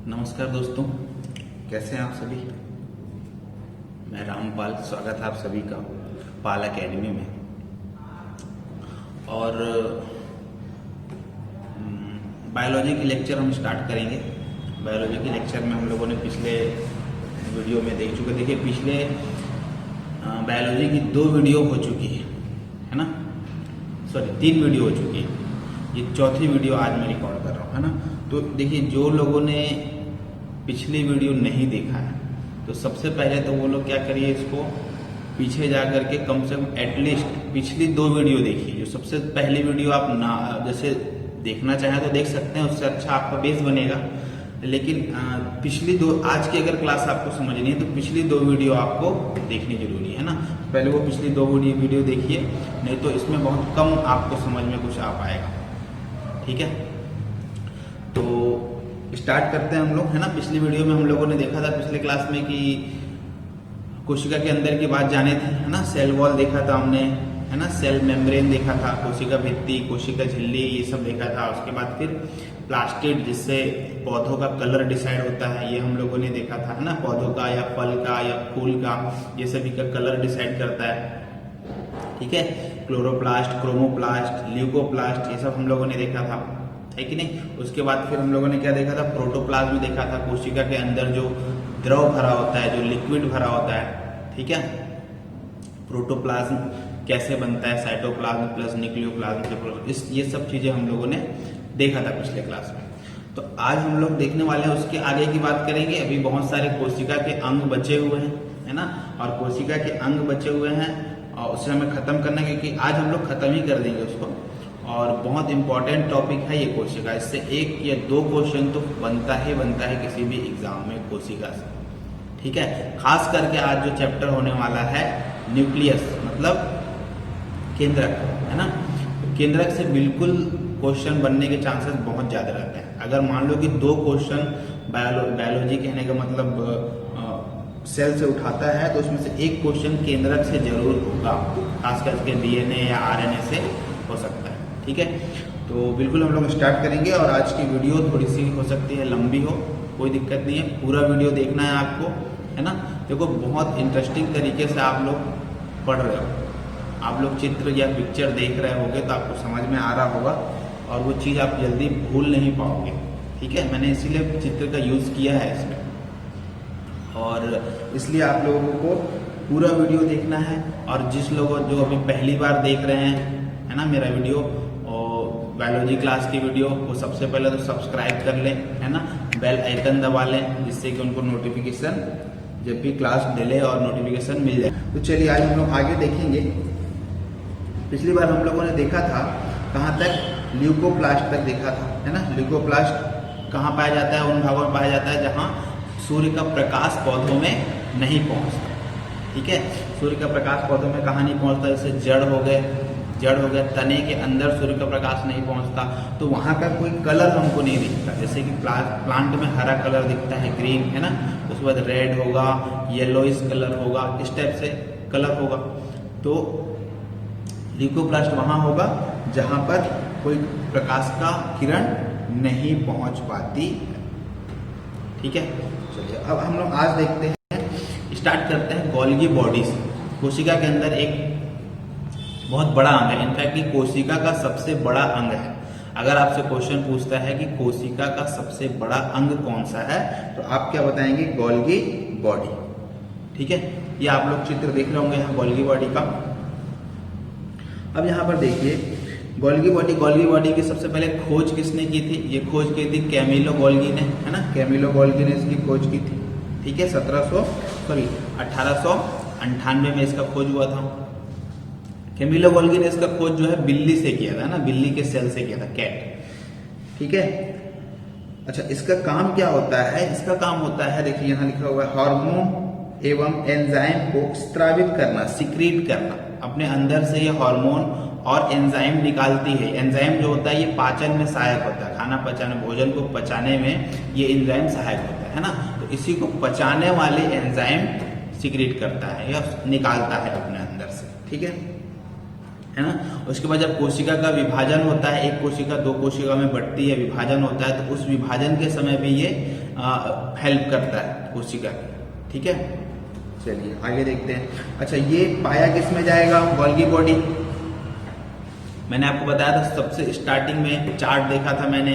नमस्कार दोस्तों, कैसे हैं आप सभी। मैं रामपाल, स्वागत है आप सभी का पाल एकेडमी में। और बायोलॉजी की लेक्चर हम स्टार्ट करेंगे। बायोलॉजी की लेक्चर में हम लोगों ने पिछले वीडियो में देख चुके। देखिए, पिछले बायोलॉजी की 2 वीडियो हो चुकी है ना, सॉरी 3 वीडियो हो चुकी है। ये चौथी वीडियो आज मैं रिकॉर्ड कर रहा हूँ, है ना। तो देखिए, जो लोगों ने पिछली वीडियो नहीं देखा है तो सबसे पहले तो वो लोग क्या करिए, इसको पीछे जा करके कम से कम एटलीस्ट पिछली 2 वीडियो देखिए। जो सबसे पहली वीडियो आप ना जैसे देखना चाहें तो देख सकते हैं, उससे अच्छा आपका बेस बनेगा। लेकिन पिछली 2, आज की अगर क्लास आपको समझनी है तो पिछली 2 वीडियो आपको देखनी जरूरी है ना। पहले वो पिछली 2 वीडियो देखिए, नहीं तो इसमें बहुत कम आपको समझ में कुछ आ पाएगा। ठीक है, तो स्टार्ट करते हैं हम लोग, है ना। पिछली वीडियो में हम लोगों ने देखा था पिछले क्लास में कि कोशिका के अंदर की बात जाने थी, है ना। सेल वॉल देखा था हमने, है ना। सेल मेम्ब्रेन देखा था, कोशिका भित्ति, कोशिका झिल्ली, ये सब देखा था। उसके बाद फिर प्लास्टिड, जिससे पौधों का कलर डिसाइड होता है, ये हम लोगों ने देखा था, है ना। पौधों का या फल का या फूल का, ये सभी का कलर डिसाइड करता है। ठीक है, क्लोरोप्लास्ट, क्रोमोप्लास्ट, ल्यूकोप्लास्ट, ये सब हम लोगों ने देखा था, है कि नहीं। उसके बाद फिर हम लोगों ने क्या देखा था, प्रोटोप्लाज्म देखा था। कोशिका के अंदर जो द्रव भरा होता है, जो लिक्विड भरा होता है, ठीक है। प्रोटोप्लाज्म कैसे बनता है, साइटोप्लाज्म प्लस न्यूक्लियोप्लाज्म, ये सब चीजें हम लोगों ने देखा था पिछले क्लास में। तो आज हम लोग देखने वाले हैं उसके आगे की बात करेंगे। अभी बहुत सारे कोशिका के अंग बचे हुए हैं, है ना। और कोशिका के अंग बचे हुए हैं और उसे हमें खत्म करना है, क्योंकि आज हम लोग खत्म ही कर देंगे उसको। और बहुत इंपॉर्टेंट टॉपिक है ये कोशिका। इससे 1 या 2 क्वेश्चन तो बनता ही बनता है किसी भी एग्जाम में कोशिका से। ठीक है, खास करके आज जो चैप्टर होने वाला है न्यूक्लियस, मतलब केंद्रक, है ना। केंद्रक से बिल्कुल क्वेश्चन बनने के चांसेस बहुत ज्यादा रहते हैं। अगर मान लो कि 2 क्वेश्चन बायोलॉजी कहने का मतलब सेल से उठाता है, तो उसमें से 1 क्वेश्चन केंद्रक से जरूर होगा, खास करके डीएनए या आरएनए से हो सकता है। ठीक है, तो बिल्कुल हम लोग स्टार्ट करेंगे। और आज की वीडियो थोड़ी सी हो सकती है लंबी हो, कोई दिक्कत नहीं है, पूरा वीडियो देखना है आपको, है ना। देखो, बहुत इंटरेस्टिंग तरीके से आप लोग पढ़ रहे हो, आप लोग चित्र या पिक्चर देख रहे होगे तो आपको समझ में आ रहा होगा और वो चीज़ आप जल्दी भूल नहीं पाओगे। ठीक है, मैंने इसीलिए चित्र का यूज़ किया है इसमें, और इसलिए आप लोगों को पूरा वीडियो देखना है। और जिस लोगों जो अभी पहली बार देख रहे हैं, है ना, मेरा वीडियो और बायोलॉजी क्लास की वीडियो, वो सबसे पहले तो सब्सक्राइब कर लें, है ना। बेल आइकन दबा लें, जिससे कि उनको नोटिफिकेशन जब भी क्लास डिले और नोटिफिकेशन मिल जाए। तो चलिए आज हम लोग आगे देखेंगे। पिछली बार हम लोगों ने देखा था कहाँ तक, ल्यूकोप्लास्ट तक देखा था, है ना। ल्यूकोप्लास्ट कहाँ पाया जाता है, उन भागों में पाया जाता है जहाँ सूर्य का प्रकाश पौधों में नहीं पहुँचता। ठीक है, सूर्य का प्रकाश पौधों में कहाँ नहीं पहुँचता, जैसे जड़ हो गए, तने के अंदर सूर्य का प्रकाश नहीं पहुंचता, तो वहां का कोई कलर हमको नहीं दिखता। जैसे कि प्लांट में हरा कलर दिखता है, ग्रीन, है ना। उसके बाद रेड होगा, येलोइश कलर होगा, इस टाइप से कलर होगा। तो ल्यूकोप्लास्ट वहां होगा जहां पर कोई प्रकाश का किरण नहीं पहुंच पाती। ठीक है, चलिए अब हम लोग आज देखते हैं, स्टार्ट करते हैं गोल्गी बॉडी से। कोशिका के अंदर एक बहुत बड़ा अंग है, इनफैक्ट ये कोशिका का सबसे बड़ा अंग है। अगर आपसे क्वेश्चन पूछता है कि कोशिका का सबसे बड़ा अंग कौन सा है, तो आप क्या बताएंगे, गोल्गी बॉडी। ठीक है, ये आप लोग चित्र देख रहे होंगे यहाँ गोल्गी बॉडी का। अब यहाँ पर देखिए गोल्गी बॉडी की सबसे पहले खोज किसने की थी, ये खोज की थी कैमिलो गोल्गी ने, है ना। कैमिलो गोल्गी ने इसकी खोज की थी। ठीक है, 1898 में इसका खोज हुआ था। कैमिलो गोल्गी ने इसका खोज जो है बिल्ली से किया था ना, बिल्ली के सेल से किया था, कैट। ठीक है, अच्छा, इसका काम क्या होता है, इसका काम होता है, देखिए यहाँ लिखा हुआ है, हार्मोन एवं एंजाइम को स्त्रावित करना, सिक्रीट करना। अपने अंदर से ये हार्मोन और एंजाइम निकालती है। एंजाइम जो होता है ये पाचन में सहायक होता है, खाना पचाने, भोजन को पचाने में ये एंजाइम सहायक होता है ना। तो इसी को पचाने वाले एंजाइम सिक्रीट करता है या निकालता है अपने अंदर से। ठीक है ना। उसके बाद जब कोशिका का विभाजन होता है, एक कोशिका 2 कोशिका में बढ़ती है, विभाजन होता है, तो उस विभाजन के समय भी ये हेल्प करता है कोशिका की। ठीक है, चलिए आगे देखते हैं। अच्छा, ये पाया किस में जाएगा? Golgi body. मैंने आपको बताया था सबसे स्टार्टिंग में चार्ट देखा था मैंने,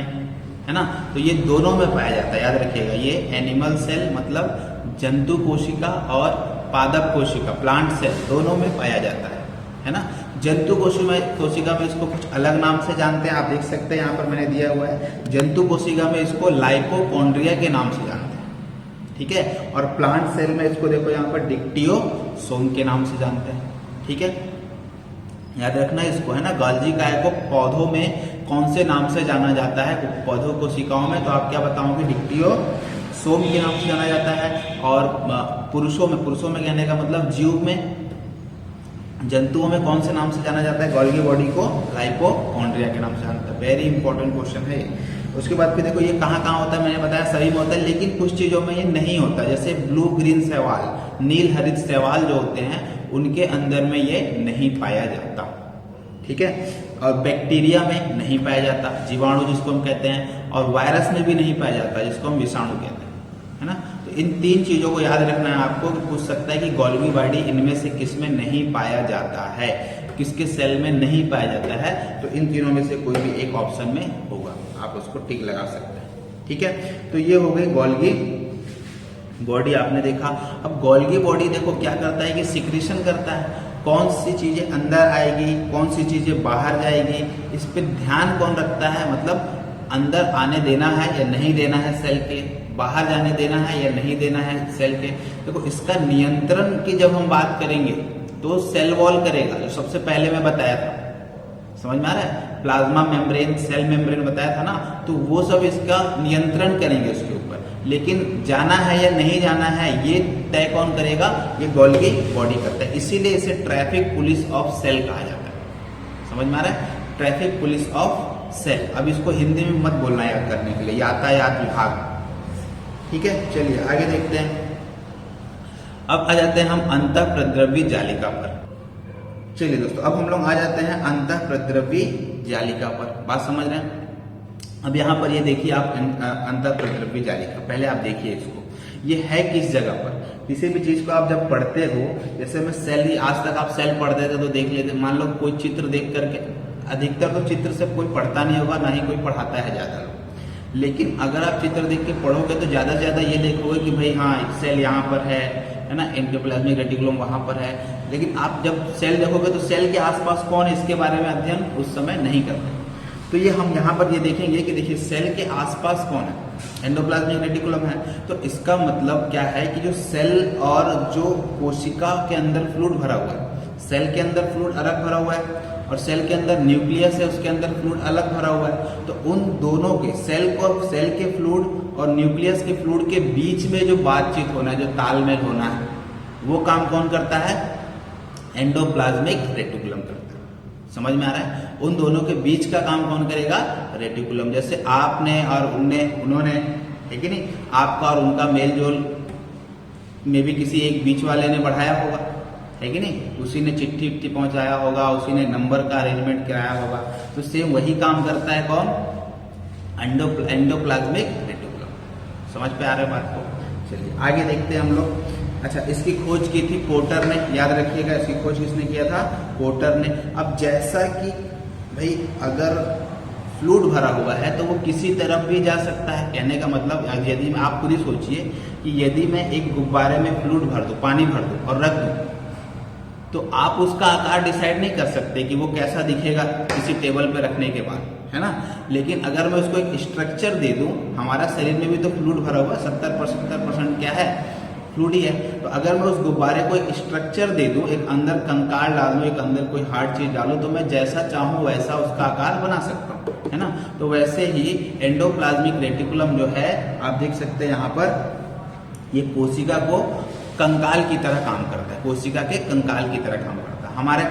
है ना। तो ये दोनों में पाया जाता है, याद रखिएगा। ये एनिमल सेल मतलब जंतु कोशिका और पादप कोशिका प्लांट सेल दोनों में पाया जाता है ना। जंतु कोशिका में इसको कुछ अलग नाम से जानते हैं, आप देख सकते हैं यहाँ पर मैंने दिया हुआ है। जंतु कोशिका में इसको लाइपोकॉन्ड्रिया के नाम से जानते हैं, ठीक है। और प्लांट सेल में इसको देखो यहाँ पर डिक्टियोसोम के नाम से जानते हैं, ठीक है। याद रखना इसको, है ना। गोल्गी काय को पौधों में कौन से नाम से जाना जाता है? पौधों कोशिकाओं में तो आप क्या बताओगे? डिक्टियोसोम के नाम से जाना जाता है। और पुरुषों में कहने का मतलब जीव में, जंतुओं में कौन से नाम से जाना जाता है? गोल्गी बॉडी को लाइपोकॉन्ड्रिया के नाम से जानता है। वेरी इंपॉर्टेंट क्वेश्चन है। उसके बाद फिर देखो ये कहाँ कहाँ होता है, मैंने बताया सभी में होता है, लेकिन कुछ चीजों में ये नहीं होता। जैसे ब्लू ग्रीन शैवाल, नील हरित शैवाल जो होते हैं उनके अंदर में ये नहीं पाया जाता, ठीक है। और बैक्टीरिया में नहीं पाया जाता, जीवाणु जिसको हम कहते हैं, और वायरस में भी नहीं पाया जाता जिसको हम विषाणु कहते हैं, है ना। तो इन तीन चीजों को याद रखना है आपको कि पूछ सकता है कि गोल्गी बॉडी इनमें से किस में नहीं पाया जाता है, किसके सेल में नहीं पाया जाता है। तो इन तीनों में से कोई भी एक ऑप्शन में होगा, आप उसको टिक लगा सकते हैं, ठीक है। तो ये हो गई गोल्गी बॉडी, आपने देखा। अब गोल्गी बॉडी देखो क्या करता है कि सिक्रीशन करता है, कौन सी चीजें अंदर आएगी, कौन सी चीजें बाहर जाएगी, इस पे ध्यान कौन रखता है? मतलब अंदर आने देना है या नहीं देना है सेल के, बाहर जाने देना है या नहीं देना है सेल के। देखो इसका नियंत्रण की जब हम बात करेंगे तो सेल वॉल करेगा, जो सबसे पहले मैं बताया था, समझ में आ रहा है? प्लाज्मा मेम्ब्रेन, सेल मेम्ब्रेन बताया था ना, तो वो सब इसका नियंत्रण करेंगे उसके ऊपर। लेकिन जाना है या नहीं जाना है ये तय कौन करेगा? ये गोल्गी बॉडी करता है। इसीलिए इसे ट्रैफिक पुलिस ऑफ सेल कहा जाता है, समझ में आ रहा है? Traffic police of sale. अब इसको हिंदी में मत बोलना याद करने के लिए, यातायात विभाग, ठीक है। चलिए आगे देखते हैं। अब आ जाते हैं हम अंतःप्रद्रव्य जालिका पर। चलिए दोस्तों, अब हम लोग आ जाते हैं अंतःप्रद्रव्य जालिका पर। बात समझ रहे हैं? अब यहाँ पर ये देखिए आप अंतःप्रद्रव्य जालिका, पहले आप देखिए इसको, ये है किस जगह पर। किसी भी चीज को आप जब पढ़ते हो, जैसे मैं सेल, आज तक आप सेल पढ़ते थे तो देख लेते, मान लो कोई चित्र देख करके, अधिकतर तो चित्र से कोई पढ़ता नहीं होगा, ना ही कोई पढ़ाता है ज्यादा लोग। लेकिन अगर आप चित्र देख के पढ़ोगे तो ज्यादा से ज्यादा ये देखोगे कि भाई हाँ सेल यहाँ पर है ना, एंडोप्लाज्मिक रेटिकुलम वहां पर है। लेकिन आप जब सेल देखोगे तो सेल के आसपास कौन है इसके बारे में अध्ययन उस समय नहीं करते। तो ये हम यहाँ पर ये देखेंगे कि देखिए सेल के आसपास कौन है, एंडोप्लाज्मिक रेटिकुलम है। तो इसका मतलब क्या है कि जो सेल और जो कोशिका के अंदर फ्लूइड भरा हुआ है, सेल के अंदर फ्लूइड अलग भरा हुआ है और सेल के अंदर न्यूक्लियस है उसके अंदर फ्लूइड अलग भरा हुआ है। तो उन दोनों के सेल के फ्लूइड और न्यूक्लियस के फ्लूइड के बीच में जो बातचीत होना है, जो तालमेल होना है, वो काम कौन करता है? एंडोप्लाज्मिक रेटिकुलम करता है। समझ में आ रहा है? उन दोनों के बीच का काम कौन करेगा? रेटिकुलम। जैसे आपने और उन्होंने, है कि नहीं, आपका और उनका मेल जोल में भी किसी एक बीच वाले ने बढ़ाया होगा, है कि नहीं, उसी ने चिट्ठी पहुंचाया होगा, उसी ने नंबर का अरेंजमेंट कराया होगा। तो सेम वही काम करता है कौन? Endoplasmic reticulum. समझ पे आ रहा है बात को? चलिए आगे देखते हैं हम लोग। अच्छा, इसकी खोज की थी पोर्टर ने, याद रखिएगा इसकी खोज किसने किया था? पोर्टर ने। अब जैसा कि भाई अगर फ्लूइड भरा हुआ है तो वो किसी तरफ भी जा सकता है, कहने का मतलब यदि आप खुद ही सोचिए कि यदि मैं एक गुब्बारे में फ्लूइड भर दूं, पानी भर दूं और रख दूं, तो आप उसका आकार डिसाइड नहीं कर सकते कि वो कैसा दिखेगा किसी टेबल पे रखने के बाद, है ना। लेकिन अगर मैं उसको एक स्ट्रक्चर दे दूं, हमारा शरीर में भी तो फ्लूइड भरा हुआ है, 70% क्या है? फ्लूइड ही है। तो अगर मैं उस गुब्बारे को एक स्ट्रक्चर दे दूं, एक अंदर कंकाल डाल दूं, एक अंदर कोई हार्ड चीज डालूं, तो मैं जैसा चाहूं वैसा उसका आकार बना सकता हूं, है ना। तो वैसे ही एंडोप्लाज्मिक रेटिकुलम जो है, आप देख सकते हैं यहाँ पर, ये कोशिका को कंकाल की तरह काम करता है, कोशिका के कंकाल की तरह काम करता है। हमारे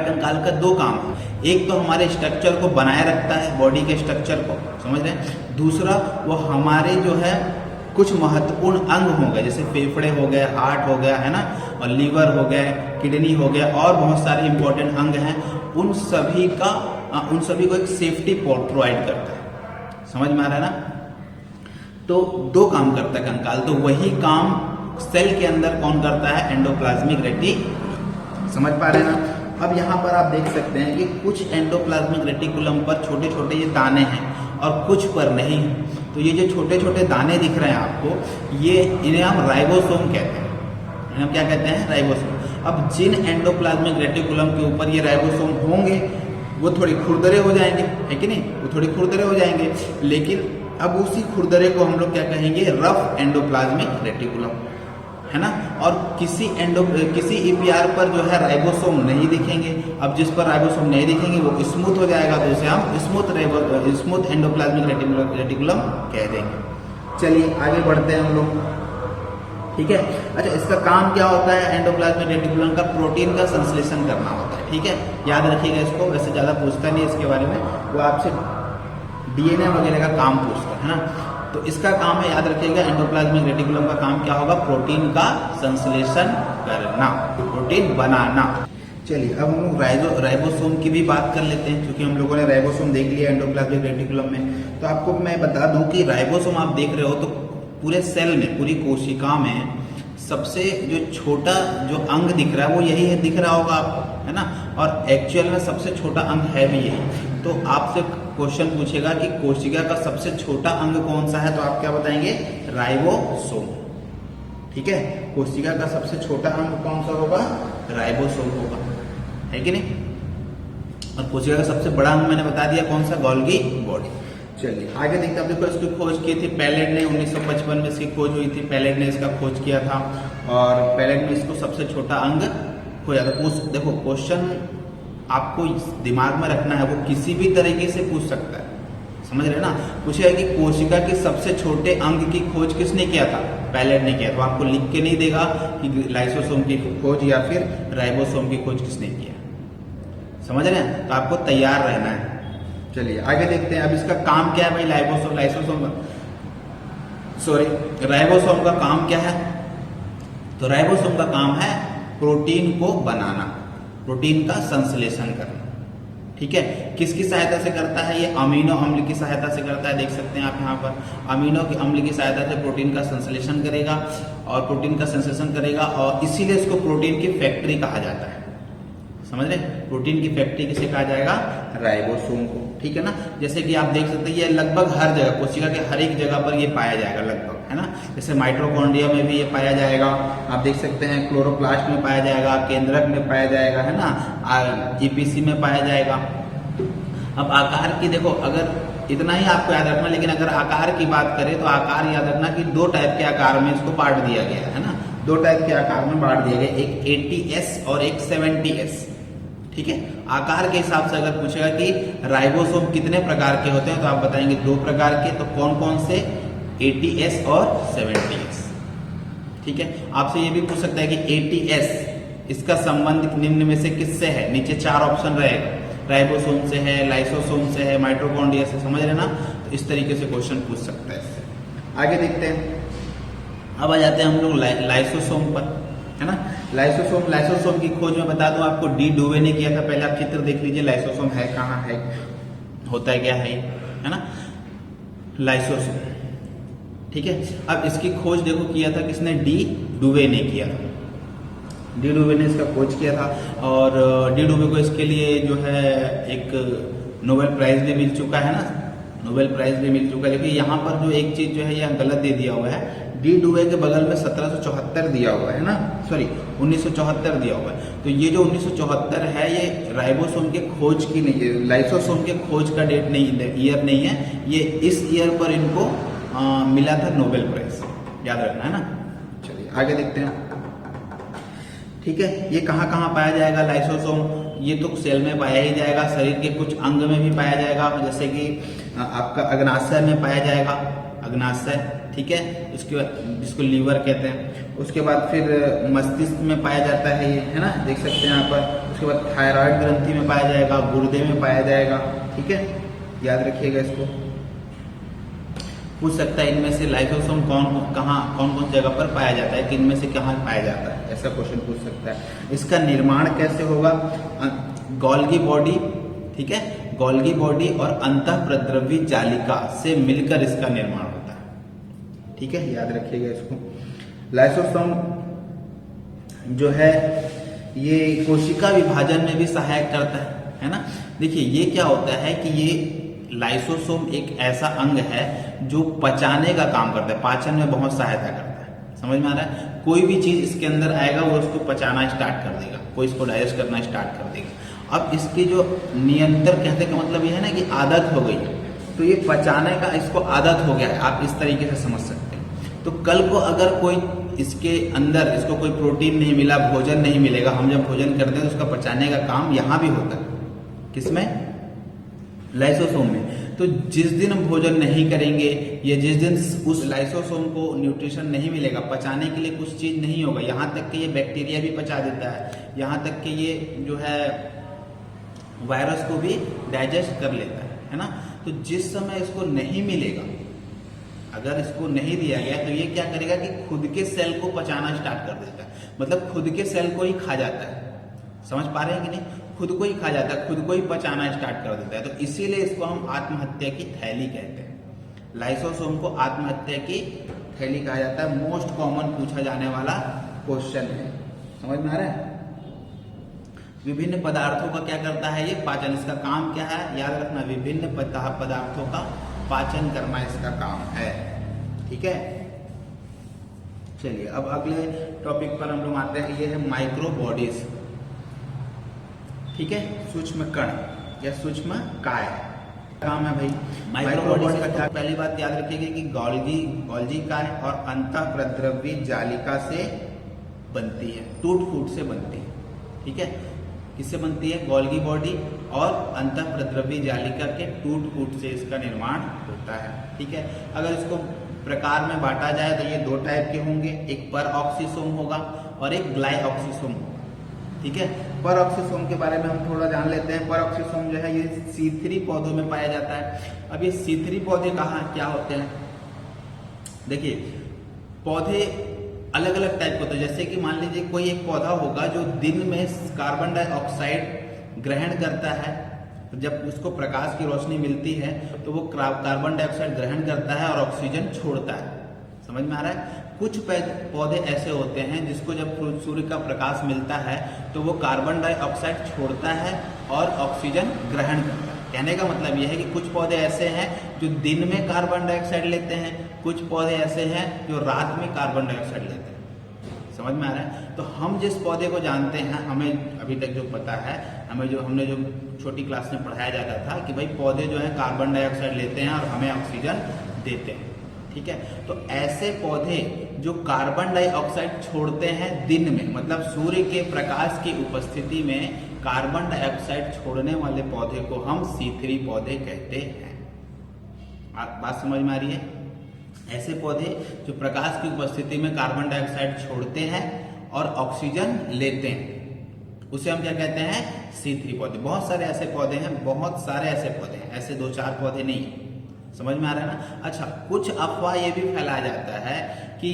कंकाल का दो काम है। एक तो हमारे स्ट्रक्चर को बनाए रखता है, बॉडी के स्ट्रक्चर को, समझ रहे हैं। दूसरा वो हमारे जो है कुछ महत्वपूर्ण अंग हो गए, जैसे फेफड़े हो गए, हार्ट हो गया, है ना, और लीवर हो गए, किडनी हो गया, और बहुत सारे इंपॉर्टेंट अंग हैं, उन सभी को एक सेफ्टी प्रोवाइड करता है। समझ में आ रहा है ना। तो दो काम करता है कंकाल, तो वही काम सेल के अंदर कौन करता है, एंडोप्लाज्मिक रेटिकुलम। समझ पा रहे हैं ना। अब यहाँ पर आप देख सकते हैं कि कुछ एंडोप्लाज्मिक रेटिकुलम पर छोटे छोटे ये दाने हैं और कुछ पर नहीं है। तो ये जो छोटे छोटे दाने दिख रहे हैं आपको, ये इन्हें हम राइबोसोम कहते हैं। इन्हें हम क्या कहते हैं, राइबोसोम। अब जिन एंडोप्लाज्मिक रेटिकुलम के ऊपर ये राइबोसोम होंगे वो थोड़े खुरदरे हो जाएंगे, है कि नहीं, वो थोड़े खुरदरे हो जाएंगे। लेकिन अब उसी खुरदरे को हम लोग क्या कहेंगे, रफ एंडोप्लाज्मिक रेटिकुलम, है ना। और किसी ईपीआर पर जो है राइबोसोम नहीं दिखेंगे। अब जिस पर राइबोसोम नहीं दिखेंगे वो स्मूथ हो जाएगा, तो उसे हम स्मूथ एंडोप्लाज्मिक रेटिकुलम कह देंगे। चलिए आगे बढ़ते हैं हम लोग, ठीक है। अच्छा, इसका काम क्या होता है, एंडोप्लाज्मिक रेटिकुलम का प्रोटीन का संश्लेषण करना होता है, ठीक है। याद रखिएगा इसको, वैसे ज्यादा पूछता नहीं इसके बारे में, वो आपसे डीएनए वगैरह का काम पूछता है ना। तो इसका काम है, याद रखिएगा, एंडोप्लाज्मिक रेटिकुलम का काम क्या होगा, प्रोटीन का संश्लेषण करना, प्रोटीन बनाना। चलिए अब हम लोग राइबोसोम की भी बात कर लेते हैं, क्योंकि हम लोगों ने राइबोसोम देख लिया एंडोप्लाज्मिक रेटिकुलम में। तो आपको मैं बता दूं कि राइबोसोम आप देख रहे हो तो पूरे सेल में, पूरी कोशिका में सबसे जो छोटा जो अंग दिख रहा है वो यही है, दिख रहा होगा आपको, है ना। और एक्चुअल में सबसे छोटा अंग है भी यही। तो आपसे क्वेश्चन पूछेगा कि कोशिका का सबसे छोटा अंग कौन सा है, तो आप क्या बताएंगे, राइबोसोम, ठीक है। कोशिका का सबसे छोटा अंग कौन सा होगा, राइबोसोम होगा, है कि नहीं। और कोशिका का सबसे बड़ा अंग मैंने बता दिया कौन सा, गोल्गी बॉडी। चलिए आगे देखते हैं। देखो इसकी खोज की थी पैलेट ने, 1955 में इसकी खोज हुई थी, पैलेट ने इसका खोज किया था और पैलेट में इसको सबसे छोटा अंग खोजा था। देखो क्वेश्चन आपको दिमाग में रखना है, वो किसी भी तरीके से पूछ सकता है, समझ रहे ना। पूछेगा कि कोशिका के सबसे छोटे अंग की खोज किसने किया था, पैलेट ने किया। तो आपको लिख के नहीं देगा कि लाइसोसोम की खोज या फिर राइबोसोम की खोज किसने किया, समझ रहे हैं। तो आपको तैयार रहना है। चलिए आगे देखते हैं। अब इसका काम क्या है भाई, राइबोसोम का काम क्या है। तो राइबोसोम का काम है प्रोटीन को बनाना, प्रोटीन का संश्लेषण करना, ठीक है। किसकी सहायता से करता है, ये अमीनो अम्ल की सहायता से करता है। देख सकते हैं आप यहाँ पर, अमीनो अम्ल की सहायता से प्रोटीन का संश्लेषण करेगा और प्रोटीन का संश्लेषण करेगा, और इसीलिए इसको प्रोटीन की फैक्ट्री कहा जाता है, समझ रहे। प्रोटीन की फैक्ट्री किसे कहा जाएगा, राइबोसोम को, ठीक है ना। जैसे कि आप देख सकते हैं ये लगभग हर जगह, कोशिका के हर एक जगह पर ये पाया जाएगा लगभग, है ना। जैसे माइटोकॉन्ड्रिया में भी ये पाया जाएगा, आप देख सकते हैं क्लोरोप्लास्ट में पाया जाएगा, केंद्रक में पाया जाएगा, है ना, ईपीसी में पाया जाएगा। अब आकार की देखो, अगर इतना ही आपको याद रखना, लेकिन अगर आकार की बात करें तो आकार याद रखना कि दो टाइप के आकार में इसको बांट दिया गया है ना, दो टाइप के आकार में बांट दिया गया, एक 80S और एक 70S, ठीक है। आकार के हिसाब से अगर पूछेगा कि राइबोसोम कितने प्रकार के होते हैं, तो आप बताएंगे दो प्रकार के। तो कौन कौन से, 80S और 70S, ठीक है। आपसे ये भी पूछ सकता है कि 80S इसका संबंध निम्न में से किससे है, नीचे 4 ऑप्शन रहेगा, राइबोसोम से है, लाइसोसोम से है, माइटोकॉन्ड्रिया से, समझ रहे ना। तो इस तरीके से क्वेश्चन पूछ सकता है इससे। आगे देखते हैं। अब आ जाते हैं हम लोग लाइसोसोम पर, है ना। लाइसोसोम की खोज में बता दूं आपको, डी डुवे ने किया था। पहले आप चित्र देख लीजिए, लाइसोसोम है कहाँ है, होता है क्या है ना, लाइसोसोम, ठीक है। अब इसकी खोज देखो किया था किसने, डी डुवे ने किया था। डी डुवे ने इसका खोज किया था और डी डुवे को इसके लिए जो है एक नोबेल प्राइज भी मिल चुका है ना, नोबेल प्राइज भी मिल चुका है। लेकिन यहाँ पर जो एक चीज जो है यहाँ गलत दे दिया हुआ है, डी डुवे के बगल में 1774 दिया हुआ है ना, सॉरी 1974 दिया हुआ है। तो ये जो 1974 है ये राइबोसोम के खोज की नहीं है, लाइसोसोम के खोज का डेट नहीं, ईयर नहीं है, ये इस ईयर पर इनको मिला था नोबेल प्राइज, याद रखना है ना। चलिए आगे देखते हैं, ठीक है। ये कहाँ कहाँ पाया जाएगा लाइसोसोम, ये तो सेल में पाया ही जाएगा, शरीर के कुछ अंग में भी पाया जाएगा, जैसे कि आपका अग्नाशय में पाया जाएगा, अग्नाशय, ठीक है, उसके बाद जिसको लीवर कहते हैं। उसके बाद फिर मस्तिष्क में पाया जाता है ये, है ना, देख सकते हैं यहाँ पर। उसके बाद थायराइड ग्रंथि में पाया जाएगा, गुर्दे में पाया जाएगा, ठीक है, याद रखिएगा इसको। पूछ सकता है इनमें से लाइसोसोम कौन कौन जगह पर पाया जाता है, किन में से कहाँ पाया जाता है, ऐसा क्वेश्चन पूछ सकता है। इसका निर्माण कैसे होगा, गोल्गी बॉडी, ठीक है, गोल्गी बॉडी और अंतःप्रद्रवी जालिका से मिलकर इसका निर्माण होता है। ठीक है, याद रखिएगा इसको। लाइसोसोम जो है ये कोशिका विभाजन में भी सहायक करता है ना। देखिए ये क्या होता है कि ये लाइसोसोम एक ऐसा अंग है जो पचाने का काम करता है, पाचन में बहुत सहायता करता है। समझ में आ रहा है? कोई भी चीज इसके अंदर आएगा वो उसको पचाना स्टार्ट कर देगा, कोई इसको डाइजेस्ट करना स्टार्ट कर देगा। अब इसकी जो नियंत्रण कहने का मतलब ये है ना कि आदत हो गई, तो ये पचाने का इसको आदत हो गया है, आप इस तरीके से समझ सकते हैं। तो कल को अगर कोई इसके अंदर इसको कोई प्रोटीन नहीं मिला, भोजन नहीं मिलेगा, हम जब भोजन करते हैं तो उसका पचाने का काम यहाँ भी होता है। किसमें? लाइसोसोम में। तो जिस दिन हम भोजन नहीं करेंगे या जिस दिन उस लाइसोसोम को न्यूट्रिशन नहीं मिलेगा, पचाने के लिए कुछ चीज नहीं होगा, यहाँ तक कि ये बैक्टीरिया भी पचा देता है, यहाँ तक कि ये जो है वायरस को भी डाइजेस्ट कर लेता है ना। तो जिस समय इसको नहीं मिलेगा, अगर इसको नहीं दिया गया तो ये क्या करेगा कि खुद के सेल को पचाना स्टार्ट कर देता है, मतलब खुद के सेल को ही खा जाता है। समझ पा रहे हैं कि नहीं? खुद को ही खा जाता है, खुद को ही पचाना स्टार्ट कर देता है। तो इसीलिए इसको हम आत्महत्या की थैली कहते हैं। लाइसोसोम को आत्महत्या की थैली कहा जाता है। मोस्ट कॉमन पूछा जाने वाला क्वेश्चन है। समझ में आ रहा है? विभिन्न पदार्थों का क्या करता है ये? पाचन। इसका काम क्या है? याद रखना, विभिन्न पदार्थों का पाचन करना इसका काम है। ठीक है, चलिए अब अगले टॉपिक पर हम लोग आते हैं। ये है माइक्रो बॉडीज। ठीक है, सूक्ष्म कण या सूक्ष्म काय काम है भाई माइक्रो बॉडीज का। क्या? पहली बात याद रखिएगा कि गोल्गी काय और अंतःप्रद्रवी जालिका से बनती है, टूट फूट से बनती है। ठीक है, किससे बनती है? गोल्गी बॉडी और अंतःप्रद्रवी जालिका के टूट फूट से इसका निर्माण होता है। ठीक है, अगर इसको प्रकार में बांटा जाए तो ये दो टाइप के होंगे, एक पर ऑक्सीसोम होगा और एक ग्लाइऑक्सीसोम होगा। ठीक है, पर ऑक्सीसोम के बारे में हम थोड़ा जान लेते हैं। पर ऑक्सीसोम जो है ये C3 पौधों में पाया जाता है। अब ये C3 पौधे कहाँ क्या होते हैं? देखिए, पौधे अलग अलग टाइप के होते हैं। जैसे कि मान लीजिए कोई एक पौधा होगा जो दिन में कार्बन डाइऑक्साइड ग्रहण करता है, जब उसको प्रकाश की रोशनी मिलती है तो वो कार्बन डाइऑक्साइड ग्रहण करता है और ऑक्सीजन छोड़ता है। समझ में आ रहा है? कुछ पौधे ऐसे होते हैं जिसको जब सूर्य का प्रकाश मिलता है तो वो कार्बन डाइऑक्साइड छोड़ता है और ऑक्सीजन ग्रहण करता है। कहने का मतलब यह है कि कुछ पौधे ऐसे हैं जो दिन में कार्बन डाइऑक्साइड लेते हैं, कुछ पौधे ऐसे हैं जो रात में कार्बन डाइऑक्साइड लेते हैं। समझ में आ रहा है? तो हम जिस पौधे को जानते हैं, हमें अभी तक जो पता है, हमने जो छोटी क्लास में पढ़ाया जाता था कि भाई पौधे जो है कार्बन डाइऑक्साइड लेते हैं और हमें ऑक्सीजन देते हैं। ठीक है, तो ऐसे पौधे जो कार्बन डाइऑक्साइड छोड़ते हैं दिन में, मतलब सूर्य के प्रकाश की उपस्थिति में कार्बन डाइऑक्साइड छोड़ने वाले पौधे को हम C3 पौधे कहते हैं। बात समझ में आ रही है? ऐसे पौधे जो प्रकाश की उपस्थिति में कार्बन डाइऑक्साइड छोड़ते हैं और ऑक्सीजन लेते हैं, उसे हम क्या कहते हैं? C3 पौधे। बहुत सारे ऐसे पौधे हैं, बहुत सारे ऐसे पौधे हैं, ऐसे 2-4 पौधे नहीं। समझ में आ रहा है ना? अच्छा, कुछ अफवाह ये भी फैलाया जाता है कि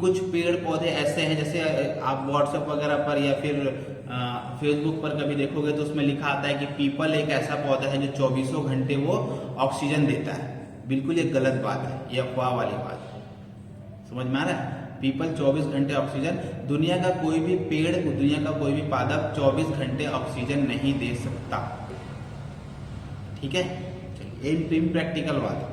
कुछ पेड़ पौधे ऐसे हैं, जैसे आप व्हाट्सएप वगैरह पर या फिर फेसबुक पर कभी देखोगे तो उसमें लिखा आता है कि पीपल एक ऐसा पौधा है जो 24 घंटे वो ऑक्सीजन देता है। बिल्कुल ये गलत बात है, ये अफवाह वाली बात है। समझ में आ रहा है? पीपल 24 घंटे ऑक्सीजन, दुनिया का कोई भी पेड़, दुनिया का कोई भी पादप 24 घंटे ऑक्सीजन नहीं दे सकता। ठीक है, चलिए प्रैक्टिकल बात।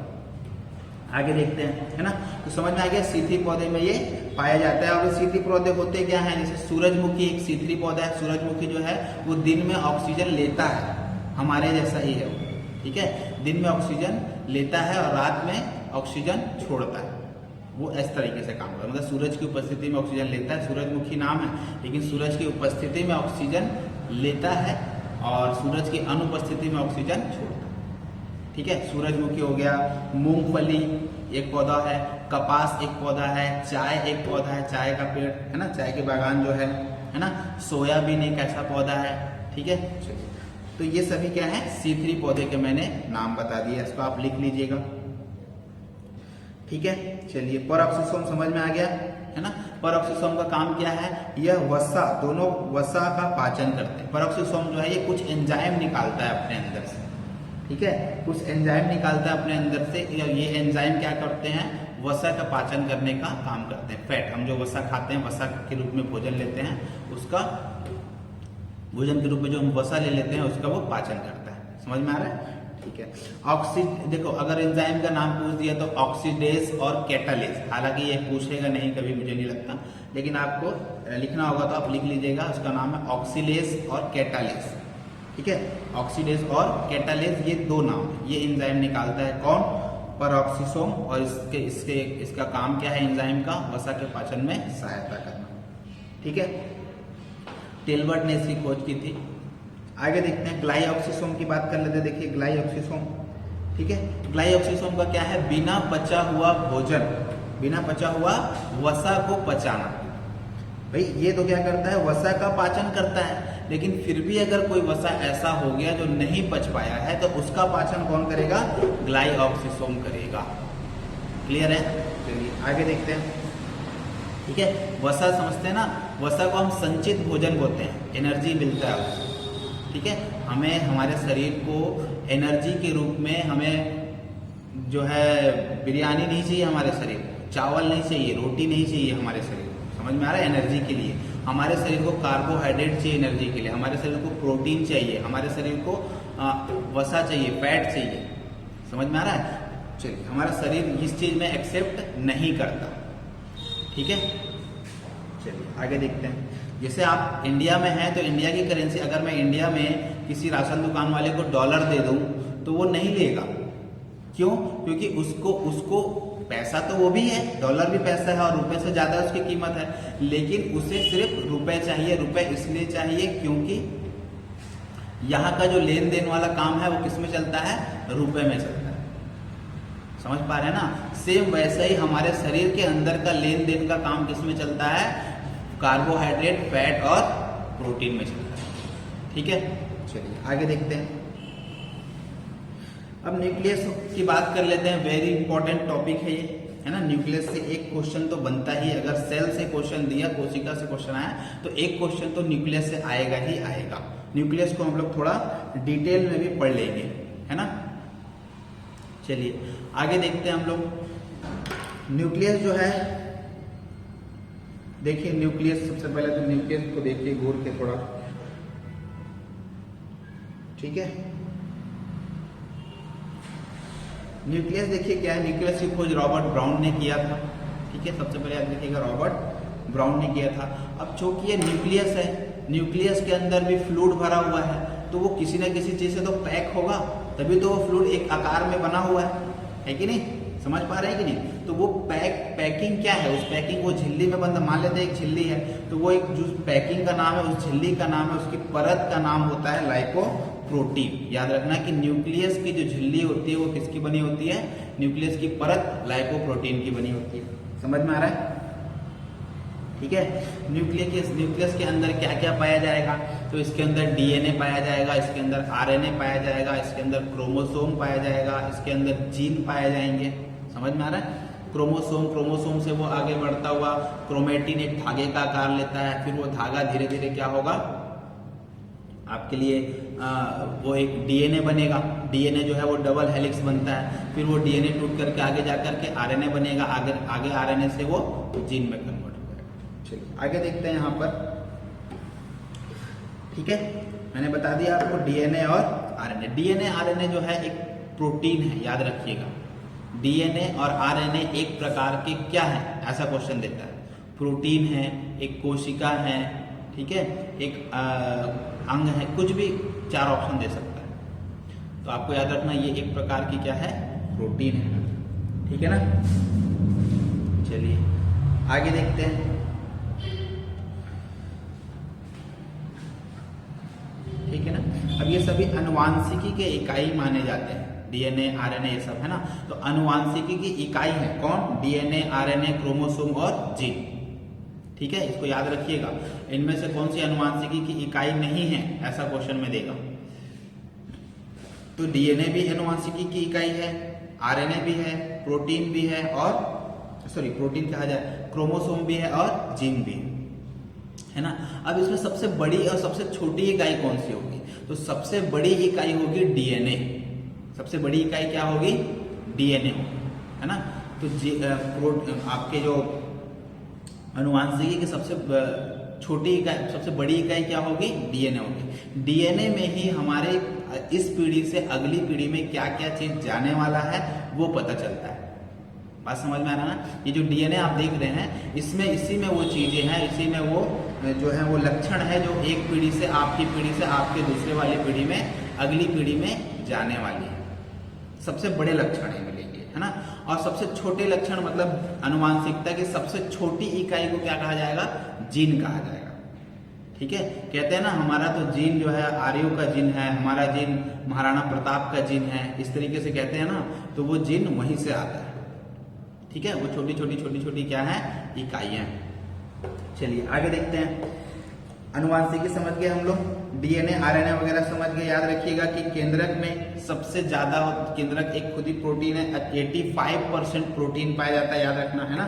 आगे देखते हैं, है ना? तो समझ में आ गया, C3 पौधे में ये पाया जाता है। और C3 पौधे होते क्या हैं? जैसे सूरजमुखी एक C3 पौधा है। सूरजमुखी जो है वो दिन में ऑक्सीजन लेता है, हमारे जैसा ही है वो। ठीक है, दिन में ऑक्सीजन लेता है और रात में ऑक्सीजन छोड़ता है। वो इस तरीके से काम करता है, मतलब सूरज की उपस्थिति में ऑक्सीजन लेता है, सूरजमुखी नाम है, लेकिन सूरज की उपस्थिति में ऑक्सीजन लेता है और सूरज की अनुपस्थिति में ऑक्सीजन छोड़ता है। ठीक है, सूरजमुखी हो गया, मूंगफली एक पौधा है, कपास एक पौधा है, चाय एक पौधा है, चाय का पेड़ है ना, चाय के बागान जो है ना, सोयाबीन एक ऐसा पौधा है। ठीक है, तो ये सभी क्या है? C3 पौधे के मैंने नाम बता दिए, इसको आप लिख लीजिएगा। ठीक है, चलिए, परऑक्सीसोम समझ में आ गया, है ना? परऑक्सीसोम का काम क्या है? यह वसा, दोनों वसा का पाचन करते हैं। परऑक्सीसोम जो है ये कुछ एंजाइम निकालता है अपने अंदर से। ठीक है, कुछ एंजाइम निकालता है अपने अंदर से। ये एंजाइम क्या करते हैं, वसा का पाचन करने का काम करते हैं। फैट, हम जो वसा खाते हैं, वसा के रूप में भोजन लेते हैं, उसका भोजन के रूप में जो हम वसा ले लेते हैं उसका वो पाचन करता है। समझ में आ रहा है? ठीक है। देखो, अगर एंजाइम का नाम पूछ दिया तो ऑक्सीडेज और कैटालेज, हालांकि ये पूछेगा नहीं कभी, मुझे नहीं लगता, लेकिन आपको लिखना होगा तो आप लिख लीजिएगा। उसका नाम है ऑक्सीलेज और कैटालेज। ठीक है, ऑक्सीडेज और कैटालेज, ये दो नाम, ये एंजाइम निकालता है। कौन? परऑक्सीसोम। और इसका काम क्या है एंजाइम का? वसा के पाचन में सहायता करना। ठीक है, टेलवर्ट ने इसकी खोज की थी। आगे देखते हैं, ग्लाइऑक्सीसोम की बात कर लेते हैं। देखिए ग्लाइऑक्सीसोम, ठीक है, ग्लाइऑक्सीसोम का क्या है? बिना पचा हुआ भोजन, बिना पचा हुआ वसा को पचाना। भाई ये तो क्या करता है? वसा का पाचन करता है, लेकिन फिर भी अगर कोई वसा ऐसा हो गया जो नहीं पच पाया है तो उसका पाचन कौन करेगा? ग्लाइऑक्सीसोम करेगा। क्लियर है? चलिए आगे देखते हैं। ठीक है, वसा समझते हैं ना, वसा को हम संचित भोजन बोलते हैं, एनर्जी मिलता है उससे। ठीक है, हमें हमारे शरीर को एनर्जी के रूप में, हमें जो है बिरयानी नहीं चाहिए हमारे शरीर को, चावल नहीं चाहिए, रोटी नहीं चाहिए हमारे शरीर को। समझ में आ रहा है? एनर्जी के लिए हमारे शरीर को कार्बोहाइड्रेट चाहिए, एनर्जी के लिए हमारे शरीर को प्रोटीन चाहिए, हमारे शरीर को वसा चाहिए, फैट चाहिए। समझ में आ रहा है? चलिए, हमारा शरीर इस चीज में एक्सेप्ट नहीं करता। ठीक है, चलिए आगे देखते हैं। जैसे आप इंडिया में हैं तो इंडिया की करेंसी, अगर मैं इंडिया में किसी राशन दुकान वाले को डॉलर दे दूं तो वो नहीं लेगा। क्यों? क्योंकि उसको पैसा तो वो भी है, डॉलर भी पैसा है और रुपए से ज्यादा उसकी कीमत है, लेकिन उसे सिर्फ रुपए चाहिए। रुपए इसलिए चाहिए क्योंकि यहाँ का जो लेन देन वाला काम है वो किस में चलता है? रुपए में चलता है। समझ पा रहे हैं ना? सेम वैसे ही हमारे शरीर के अंदर का लेन देन का काम किस में चलता है? कार्बोहाइड्रेट, फैट और प्रोटीन में चलता है। ठीक है, चलिए आगे देखते हैं। अब न्यूक्लियस की बात कर लेते हैं। वेरी इंपॉर्टेंट टॉपिक है ये, है ना। न्यूक्लियस से एक क्वेश्चन तो बनता ही, अगर सेल से क्वेश्चन दिया, कोशिका से क्वेश्चन आया तो एक क्वेश्चन तो न्यूक्लियस से आएगा ही आएगा। न्यूक्लियस को हम लोग थोड़ा डिटेल में भी पढ़ लेंगे, है ना। चलिए आगे देखते हैं हम लोग। न्यूक्लियस जो है, देखिए न्यूक्लियस, सबसे पहले तो न्यूक्लियस को देखिए घूर के थोड़ा। ठीक है, न्यूक्लियस देखिए क्या है। न्यूक्लियस की खोज रॉबर्ट ब्राउन ने किया था। ठीक है, सबसे पहले आप देखिएगा रॉबर्ट ब्राउन ने किया था। अब चूंकि ये न्यूक्लियस है, न्यूक्लियस के अंदर भी फ्लूइड भरा हुआ है, तो वो किसी न किसी चीज से तो पैक होगा, तभी तो वो फ्लूइड एक आकार में बना हुआ है कि नहीं। समझ पा रहे हैं कि नहीं? तो वो पैकिंग क्या है? उस पैकिंग को झिल्ली में बंद, मान लेते हैं एक झिल्ली है, तो वो एक जो पैकिंग का नाम है, उस झिल्ली का नाम है, उसकी परत का नाम होता है लाइकोप्रोटीन। याद रखना कि न्यूक्लियस की जो झिल्ली होती है वो किसकी बनी होती है? न्यूक्लियस की परत लाइकोप्रोटीन की बनी होती है। समझ में आ रहा है? ठीक है, न्यूक्लियस के अंदर क्या क्या पाया जाएगा? तो इसके अंदर डीएनए पाया जाएगा, इसके अंदर आरएनए पाया जाएगा, इसके अंदर क्रोमोसोम पाया जाएगा, इसके अंदर जीन पाए जाएंगे। समझ में आ रहा है? क्रोमोसोम से वो आगे बढ़ता हुआ क्रोमेटिन एक धागे का आकार लेता है, फिर वो धागा धीरे धीरे क्या होगा आपके लिए, वो एक डीएनए बनेगा। डीएनए जो है वो डबल हेलिक्स बनता है, फिर वो डीएनए टूट करके आगे जाकर के आरएनए बनेगा, आगे आरएनए से वो जीन में कन्वर्ट हो जाएगा। चलिए आगे देखते हैं यहाँ पर। ठीक है, मैंने बता दिया आपको डीएनए और आरएनए। डीएनए आरएनए जो है एक प्रोटीन है, याद रखिएगा। डीएनए और आरएनए एक प्रकार के क्या है, ऐसा क्वेश्चन देता है। प्रोटीन है, एक कोशिका है, ठीक है, एक अंग है, कुछ भी 4 ऑप्शन दे सकता है। तो आपको याद रखना ये एक प्रकार की क्या है? प्रोटीन है। ठीक है ना। चलिए आगे देखते हैं। ठीक है ना। अब ये सभी अनुवांशिकी के इकाई माने जाते हैं, डीएनए आरएनए ये सब, है ना। तो अनुवांशिकी की इकाई है कौन? डीएनए, आरएनए, क्रोमोसोम और जीन। ठीक है, इसको याद रखिएगा। इनमें से कौन सी अनुवांशिकी की इकाई नहीं है, ऐसा क्वेश्चन में देगा। तो डीएनए भी अनुवांशिकी की इकाई है, आरएनए भी है, प्रोटीन भी है, और प्रोटीन कहा जाए, क्रोमोसोम भी है और जीन भी है ना। अब इसमें सबसे बड़ी और सबसे छोटी इकाई कौन सी होगी? तो सबसे बड़ी इकाई होगी डीएनए। सबसे बड़ी इकाई क्या होगी? डीएनए होगी, है ना। तो आपके जो अनुवांशिकी की सबसे छोटी इकाई, सबसे बड़ी इकाई क्या होगी? डीएनए होगी। डीएनए में ही हमारे इस पीढ़ी से अगली पीढ़ी में क्या क्या चीज जाने वाला है वो पता चलता है। बात समझ में आ रहा है ना? ये जो डीएनए आप देख रहे हैं, इसमें इसी में वो चीजें हैं, इसी में वो जो है वो लक्षण है जो एक पीढ़ी से आपकी पीढ़ी से आपके दूसरे वाली पीढ़ी में, अगली पीढ़ी में जाने वाली है। सबसे बड़े लक्षण है मिलेंगे, है ना। और सबसे छोटे लक्षण मतलब अनुवांशिकता की सबसे छोटी इकाई को क्या कहा जाएगा? जीन कहा जाएगा। ठीक है, कहते हैं ना हमारा तो जीन जो है आर्यों का जीन है, हमारा जीन महाराणा प्रताप का जीन है, इस तरीके से कहते हैं ना, तो वो जीन वहीं से आता है। ठीक है, वो छोटी छोटी क्या है? इकाइयां। चलिए आगे देखते हैं। अनुवांशिकी समझ गए हम लोग, डीएनए आरएनए वगैरह समझ गए। याद रखिएगा कि केंद्रक में सबसे ज्यादा, केंद्रक एक खुद ही प्रोटीन है, 85% प्रोटीन पाया जाता है, याद रखना, है ना।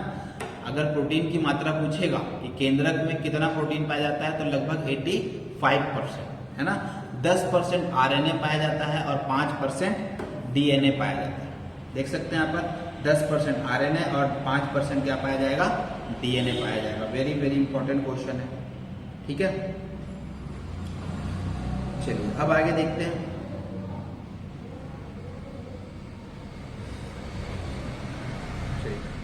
अगर प्रोटीन की मात्रा पूछेगा कि केंद्रक में कितना प्रोटीन पाया जाता है, तो लगभग 85%, है ना। 10% आरएनए पाया जाता है और 5% डीएनए पाया जाता है। देख सकते हैं यहाँ पर 10% आरएनए और 5% क्या पाया जाएगा? डीएनए पाया जाएगा। वेरी वेरी इंपॉर्टेंट क्वेश्चन है। ठीक है, चलिए अब आगे देखते हैं।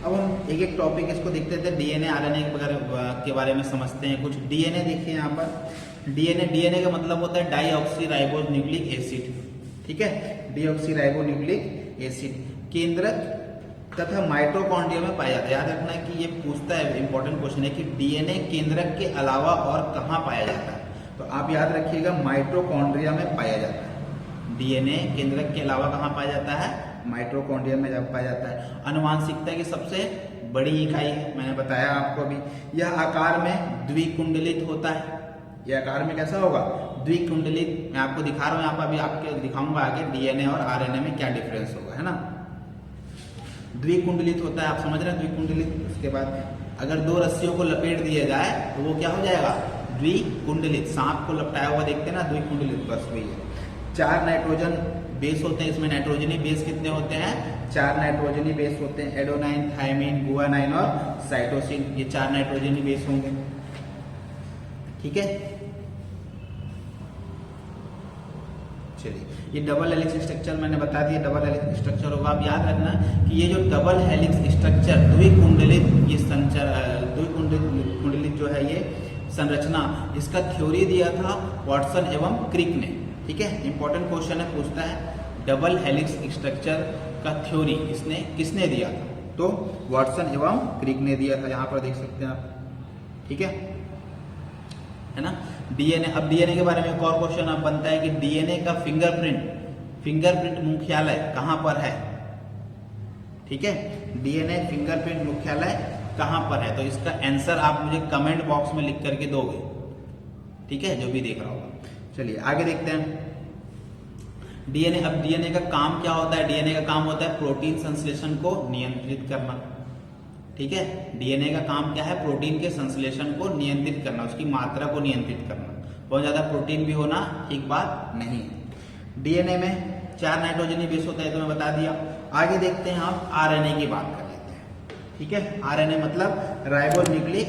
अब हम एक एक टॉपिक इसको देखते थे, डीएनए आरएनए के बारे में समझते हैं कुछ। डीएनए देखिए यहाँ पर, डीएनए का मतलब होता है डाईऑक्सी राइबोज न्यूक्लिक एसिड। ठीक है, डीऑक्सी राइबो न्यूक्लिक एसिड केंद्रक तथा माइटोकॉन्ड्रिया में पाया जाता है। याद रखना है कि ये पूछता है, इंपॉर्टेंट क्वेश्चन है कि डीएनए केंद्रक के अलावा और कहाँ पाया जाता है, तो आप याद रखिएगा माइटोकॉन्ड्रिया में पाया जाता है। डीएनए केंद्रक के अलावा कहाँ पाया जाता है? माइटोकॉन्ड्रिया में जब पाया जाता है। अनुवांशिकता की सबसे बड़ी इकाई है, मैंने बताया आपको अभी। यह आकार में द्विकुंडलित होता है। यह आकार में कैसा होगा? द्विकुंडलित। मैं आपको दिखा रहा हूँ यहाँ पर, अभी आपके दिखाऊंगा आगे डीएनए और आरएनए में क्या डिफरेंस होगा, है ना। द्विकुंडलित होता है, आप समझ रहे हैं द्विकुंडलित। उसके बाद अगर दो रस्सियों को लपेट दिया जाए तो वो क्या हो जाएगा? द्विकुंडलित। सांप को लपटाया हुआ देखते हैं ना, द्विकुंडलित, बस वही है। 4 नाइट्रोजन बेस होते हैं इसमें। नाइट्रोजनी बेस कितने होते हैं? 4 नाइट्रोजनी बेस होते हैं। एडोनाइन, थायमिन, गुआनाइन और साइटोसिन, ये 4 नाइट्रोजनी बेस होंगे। ठीक है, चलिए ये डबल हेलिक्स स्ट्रक्चर मैंने बता दिया, डबल हेलिक्स स्ट्रक्चर होगा। आप याद रखना कि ये जो डबल हेलिक्स स्ट्रक्चर, द्विकुंडलित, ये द्विकुंडलित जो है ये संरचना, इसका थ्योरी दिया था वाटसन एवं क्रिक ने। ठीक है, इंपॉर्टेंट क्वेश्चन है, पूछता है डबल हेलिक्स स्ट्रक्चर का थ्योरी किसने दिया था? तो वाटसन एवं क्रिक ने दिया था। यहाँ पर देख सकते हैं आप। ठीक है ना। डीएनए, अब डीएनए के बारे में एक और क्वेश्चन अब बनता है कि डीएनए का फिंगरप्रिंट मुख्यालय कहां पर है? ठीक है, डीएनए फिंगरप्रिंट मुख्यालय कहां पर है? तो इसका आंसर आप मुझे कमेंट बॉक्स में लिख करके दोगे। ठीक है, जो भी देख रहा होगा। चलिए आगे देखते हैं डीएनए। अब डीएनए का काम क्या होता है? डीएनए का काम होता है प्रोटीन संश्लेषण को नियंत्रित करना। ठीक है, डीएनए का काम क्या है? प्रोटीन के संश्लेषण को नियंत्रित करना, उसकी मात्रा को नियंत्रित करना। बहुत ज्यादा प्रोटीन भी होना ठीक बात नहीं है। डीएनए में 4 नाइट्रोजनी बेस होता है, तो मैं बता दिया। आगे देखते हैं आप आरएनए की बात कर लेते हैं। ठीक है, आरएनए मतलब राइबो न्यूक्लिक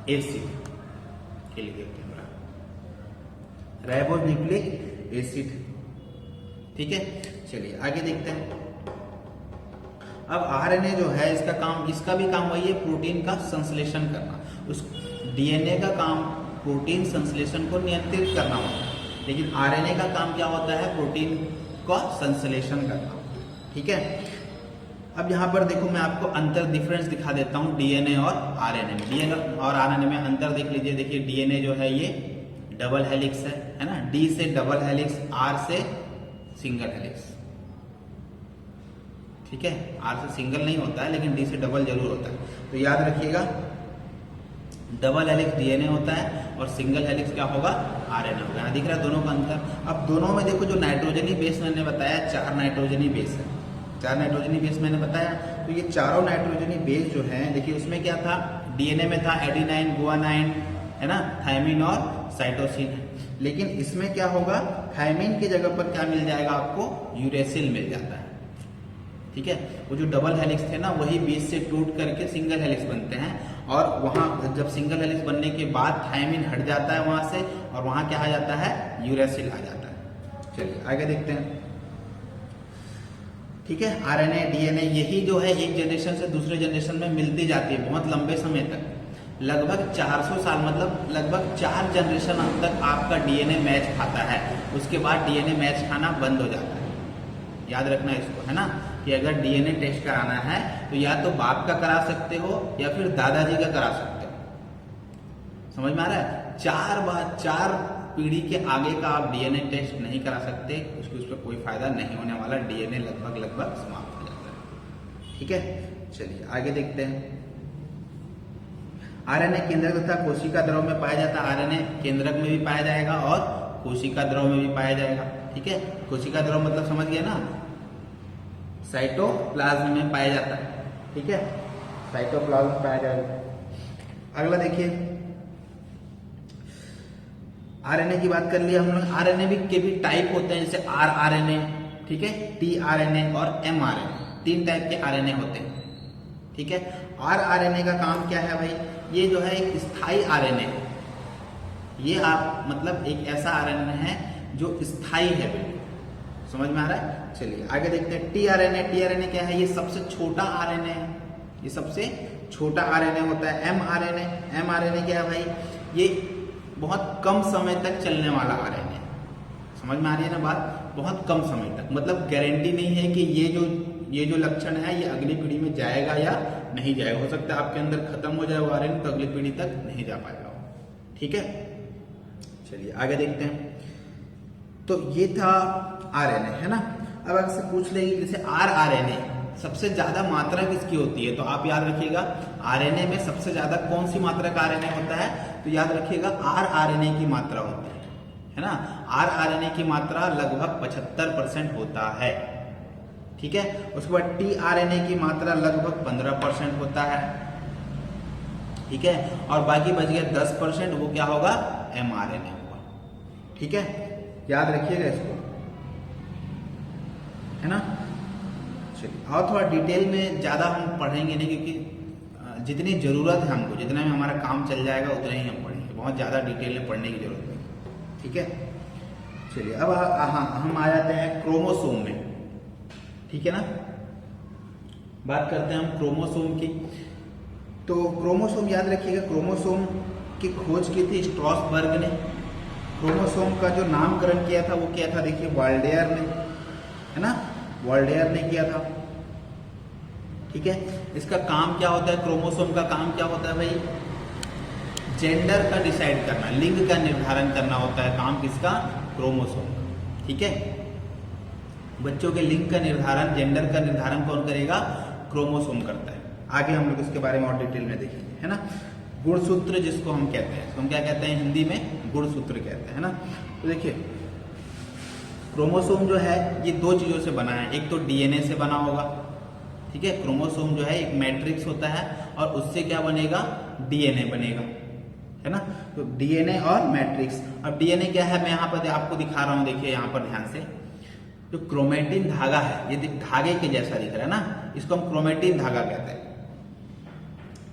एसिड के लिए, राइबो न्यूक्लिक एसिड। ठीक है, चलिए आगे देखते हैं। अब आरएनए जो है इसका भी काम वही है, प्रोटीन का संश्लेषण करना। उस डीएनए का काम प्रोटीन संश्लेषण को नियंत्रित करना होता है, लेकिन आरएनए का काम क्या होता है? प्रोटीन का संश्लेषण करना। ठीक है, अब यहाँ पर देखो मैं आपको अंतर डिफरेंस दिखा देता हूँ डीएनए और आरएनए में। डीएनए और आरएनए में अंतर देख लीजिए। देखिए डीएनए जो है ये डबल हेलिक्स है ना, डी से डबल हेलिक्स, आर से सिंगल हेलिक्स। ठीक है, आर से सिंगल नहीं होता है, लेकिन डी से डबल जरूर होता है। तो याद रखिएगा डबल हेलिक्स डीएनए होता है और सिंगल हेलिक्स क्या होगा? आरएनए होगा। यहाँ दिख रहा है दोनों का अंतर। अब दोनों में देखो जो नाइट्रोजनी बेस मैंने बताया 4 नाइट्रोजनी बेस है। 4 नाइट्रोजनी बेस मैंने बताया। तो ये चारों नाइट्रोजनी बेस जो है, देखिए उसमें क्या था? डीएनए में था एडेनाइन, गुआनाइन, है ना, थायमिन और साइटोसिन। लेकिन इसमें क्या होगा, थायमिन की जगह पर क्या मिल जाएगा आपको, यूरेसिल मिल जाता है। ठीक है, वो जो डबल हेलिक्स थे ना वही बीच से टूट करके सिंगल हेलिक्स बनते हैं, और वहां जब सिंगल हेलिक्स बनने के बाद थायमिन हट जाता है वहां से, और वहां क्या आ जाता है, यूरेसिल आ जाता है। चलिए आगे देखते हैं। ठीक है, आरएनए डीएनए यही जो है एक जनरेशन से दूसरे जनरेशन में मिलती जाती है बहुत लंबे समय तक, लगभग 400 साल, मतलब लगभग 4 जनरेशन तक आपका डीएनए मैच खाता है। उसके बाद डीएनए मैच खाना बंद हो जाता है। याद रखना इसको, है ना, कि अगर डीएनए टेस्ट कराना है तो या तो बाप का करा सकते हो या फिर दादाजी का करा सकते हो। समझ में आ रहा है? 4 पीढ़ी के आगे का आप डीएनए टेस्ट नहीं करा सकते, उसकी उस पर कोई फायदा नहीं होने वाला, डीएनए लगभग समाप्त हो जाता है। ठीक है, चलिए आगे देखते हैं। आरएनए केंद्रक तथा कोशिका द्रव में पाया जाता है। आरएनए केंद्रक में भी पाया जाएगा और कोशिका द्रव में भी पाया जाएगा। ठीक है, कोशिका द्रव मतलब समझ गए ना, साइटोप्लाज्म में पाया जाता है। ठीक है, साइटोप्लाज्म में पाया जाएगा। अगला देखिए, आरएनए की बात कर लिया हम लोग। आरएनए के भी टाइप होते हैं, जैसे आरआरएनए, ठीक है, टीआरएनए और एमआरएनए, 3 टाइप के आरएनए होते हैं। ठीक है, आरआरएनए का काम क्या है भाई, ये जो है एक स्थायी आरएनए है। ये आप मतलब एक ऐसा आरएनए है जो स्थायी है, बिल्कुल। समझ में आ रहा है? चलिए आगे देखते हैं। टीआरएनए, टीआरएनए क्या है, ये सबसे छोटा आरएनए है, ये सबसे छोटा आरएनए होता है। एमआरएनए, एमआरएनए क्या है भाई, ये बहुत कम समय तक चलने वाला आरएनए। समझ में आ रही है ना बात, बहुत कम समय तक, मतलब गारंटी नहीं है कि ये जो लक्षण है ये अगली पीढ़ी में जाएगा या नहीं जाएगा। हो सकता है आपके अंदर खत्म हो जाए वो आरएनए तो अगली पीढ़ी तक नहीं जा पाएगा। ठीक है, चलिए आगे देखते हैं। तो ये था आरएनए, है ना। अब अगर से पूछ लेगी जैसे आरआरएनए सबसे ज्यादा मात्रा किसकी होती है, तो आप याद रखिएगा आरएनए में सबसे ज्यादा कौन सी मात्रा का आरएनए होता है, तो याद रखिएगा आरआरएनए की मात्रा होती है ना। आरआरएनए की मात्रा लगभग 75% होता है। ठीक है, उसके बाद टीआरएनए की मात्रा लगभग 15% होता है। ठीक है, और बाकी बच गया 10%, वो क्या होगा, एमआरएनए होगा। ठीक है, याद रखिएगा इसको, है ना। चलिए और थोड़ा डिटेल में ज्यादा हम पढ़ेंगे नहीं, क्योंकि जितनी जरूरत है हमको, जितना में हमारा काम चल जाएगा उतना ही हम पढ़ेंगे, बहुत ज्यादा डिटेल में पढ़ने की जरूरत नहीं। ठीक है, चलिए अब हम आ जाते हैं क्रोमोसोम में। ठीक है ना, बात करते हैं हम क्रोमोसोम की। तो क्रोमोसोम याद रखिएगा, क्रोमोसोम की खोज की थी स्ट्रॉसबर्ग ने। क्रोमोसोम का जो नामकरण किया था वो किया था, देखिए, वाल्डेयर ने, है ना, वाल्डेयर ने किया था। ठीक है, इसका काम क्या होता है, क्रोमोसोम का काम क्या होता है भाई, जेंडर का डिसाइड करना, लिंग का निर्धारण करना होता है काम किसका, क्रोमोसोम का। ठीक है, बच्चों के लिंग का निर्धारण, जेंडर का निर्धारण कौन करेगा, क्रोमोसोम करता है। आगे हम लोग इसके बारे में और डिटेल में देखेंगे, है ना। गुणसूत्र जिसको हम कहते हैं, तो हम क्या कहते हैं हिंदी में, गुणसूत्र कहते हैं, है ना। तो देखिए क्रोमोसोम जो है ये 2 चीजों से बना है, एक तो डीएनए से बना होगा। ठीक है, क्रोमोसोम जो है एक मैट्रिक्स होता है और उससे क्या बनेगा, डीएनए बनेगा, है ना। तो डीएनए और मैट्रिक्स। अब डीएनए क्या है, मैं यहाँ पर आपको दिखा रहा हूँ, देखिए यहाँ पर ध्यान से, जो क्रोमेटिन धागा है, ये धागे के जैसा दिख रहा है ना, इसको हम क्रोमेटिन धागा कहते हैं।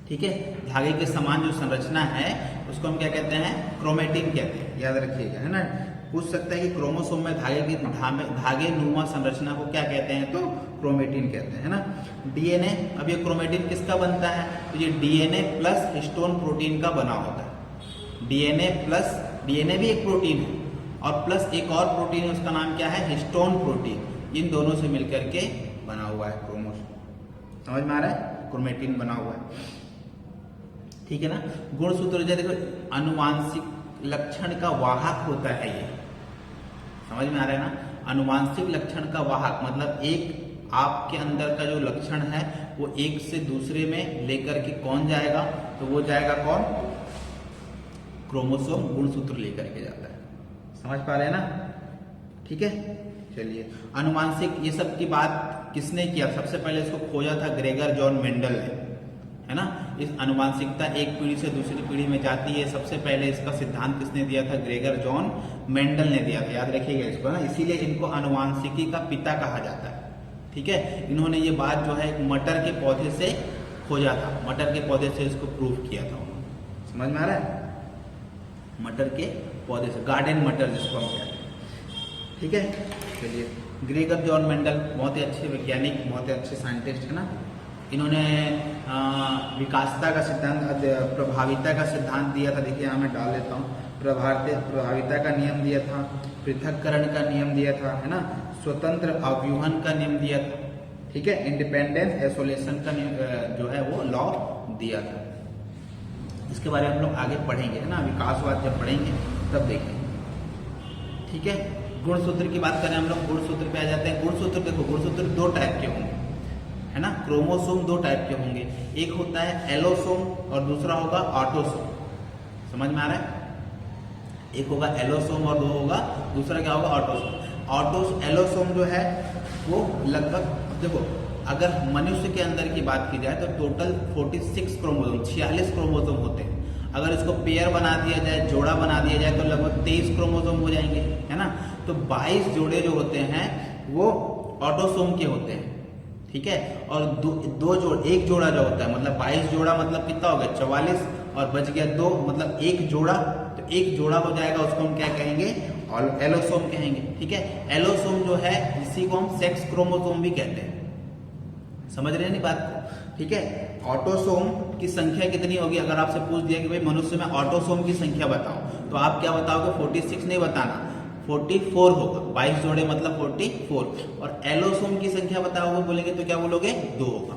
ठीक है, धागे के समान जो संरचना है उसको हम क्या कहते हैं, क्रोमेटिन कहते हैं, याद रखिएगा, है ना। पूछ सकता है कि क्रोमोसोम में धागे नुमा संरचना को क्या कहते हैं, तो क्रोमेटिन कहते हैं, है ना। डीएनए, अब ये क्रोमेटिन किसका बनता है, तो ये डीएनए प्लस हिस्टोन प्रोटीन का बना होता है। डीएनए भी एक प्रोटीन है और प्लस एक और प्रोटीन है, उसका नाम क्या है, हिस्टोन प्रोटीन। इन दोनों से मिलकर के बना हुआ है क्रोमोसोम। समझ में आ रहा है, क्रोमेटिन बना हुआ है। ठीक है ना। गुणसूत्र जो देखो अनुवांशिक लक्षण का वाहक होता है, ये समझ में आ रहा है ना। अनुवांशिक लक्षण का वाहक मतलब एक आपके अंदर का जो लक्षण है वो एक से दूसरे में लेकर के कौन जाएगा, तो वो जाएगा कौन, क्रोमोसोम गुणसूत्र लेकर के जाता है। समझ पा रहे हैं ना। ठीक है, चलिए अनुवांशिक ये सब की बात किसने किया, सबसे पहले इसको खोजा था ग्रेगर जॉन मेंडल ने, है ना। इस आनुवांशिकता एक पीढ़ी से दूसरी पीढ़ी में जाती है, सबसे पहले इसका सिद्धांत किसने दिया था? ग्रेगर जॉन मेंडल ने दिया था, याद रखिएगा इसको ना, इसीलिए इनको आनुवांशिकी का पिता कहा जाता है। ठीक है, इन्होंने ये बात जो है एक मटर के पौधे से खोजा था, मटर के पौधे से इसको प्रूव किया था उन्होंने। समझ में आ रहा है? मटर के पौधे से, गार्डन मटर जिसको हम कहते हैं। ठीक है, चलिए, ग्रेगर जॉन मेंडल बहुत ही अच्छे वैज्ञानिक, बहुत ही अच्छे साइंटिस्ट है ना। इन्होंने विकासता का सिद्धांत, प्रभाविता का सिद्धांत दिया था। देखिए यहाँ मैं डाल देता हूँ, प्रभाविता का नियम दिया था, पृथक्करण का नियम दिया था, है ना, स्वतंत्र अव्यूहन का नियम दिया था। ठीक है, इंडिपेंडेंस आइसोलेशन का जो है वो लॉ दिया था। इसके बारे में हम लोग आगे पढ़ेंगे, है ना, विकासवाद जब पढ़ेंगे तब देखेंगे। ठीक है, गुणसूत्र की बात करें हम लोग, गुणसूत्र पे आ जाते हैं। गुणसूत्र देखो, गुणसूत्र दो टाइप के होंगे, है ना, क्रोमोसोम दो टाइप के होंगे, एक होता है एलोसोम और दूसरा होगा ऑटोसोम। समझ में आ रहा है? एक होगा एलोसोम और दो होगा, दूसरा क्या होगा? ऑटोसोम। एलोसोम जो है वो लगभग, देखो अगर मनुष्य के अंदर की बात की जाए तो टोटल 46 क्रोमोसोम, 46 क्रोमोसोम होते हैं। अगर इसको पेयर बना दिया जाए, जोड़ा बना दिया जाए तो लगभग 23 क्रोमोसोम हो जाएंगे, है ना। तो 22 जोड़े जो होते हैं वो ऑटोसोम के होते हैं। ठीक है, और एक जोड़ा जो होता है, मतलब 22 जोड़ा मतलब कितना हो गया? 44, और बच गया 2, मतलब एक जोड़ा, तो एक जोड़ा हो जाएगा, उसको हम क्या कहेंगे? एलोसोम कहेंगे। ठीक है, एलोसोम जो है इसी को हम सेक्स क्रोमोसोम भी कहते हैं। समझ रहे हैं नहीं बात को? ठीक है, ऑटोसोम की संख्या कितनी होगी? अगर आपसे पूछ दिया कि भाई मनुष्य में ऑटोसोम की संख्या बताओ, तो आप क्या बताओगे? 46 नहीं बताना, 44 होगा। 22 जोड़े मतलब 44। और एलोसोम की संख्या बताओगे बोलेंगे तो क्या बोलोगे? 2 होगा।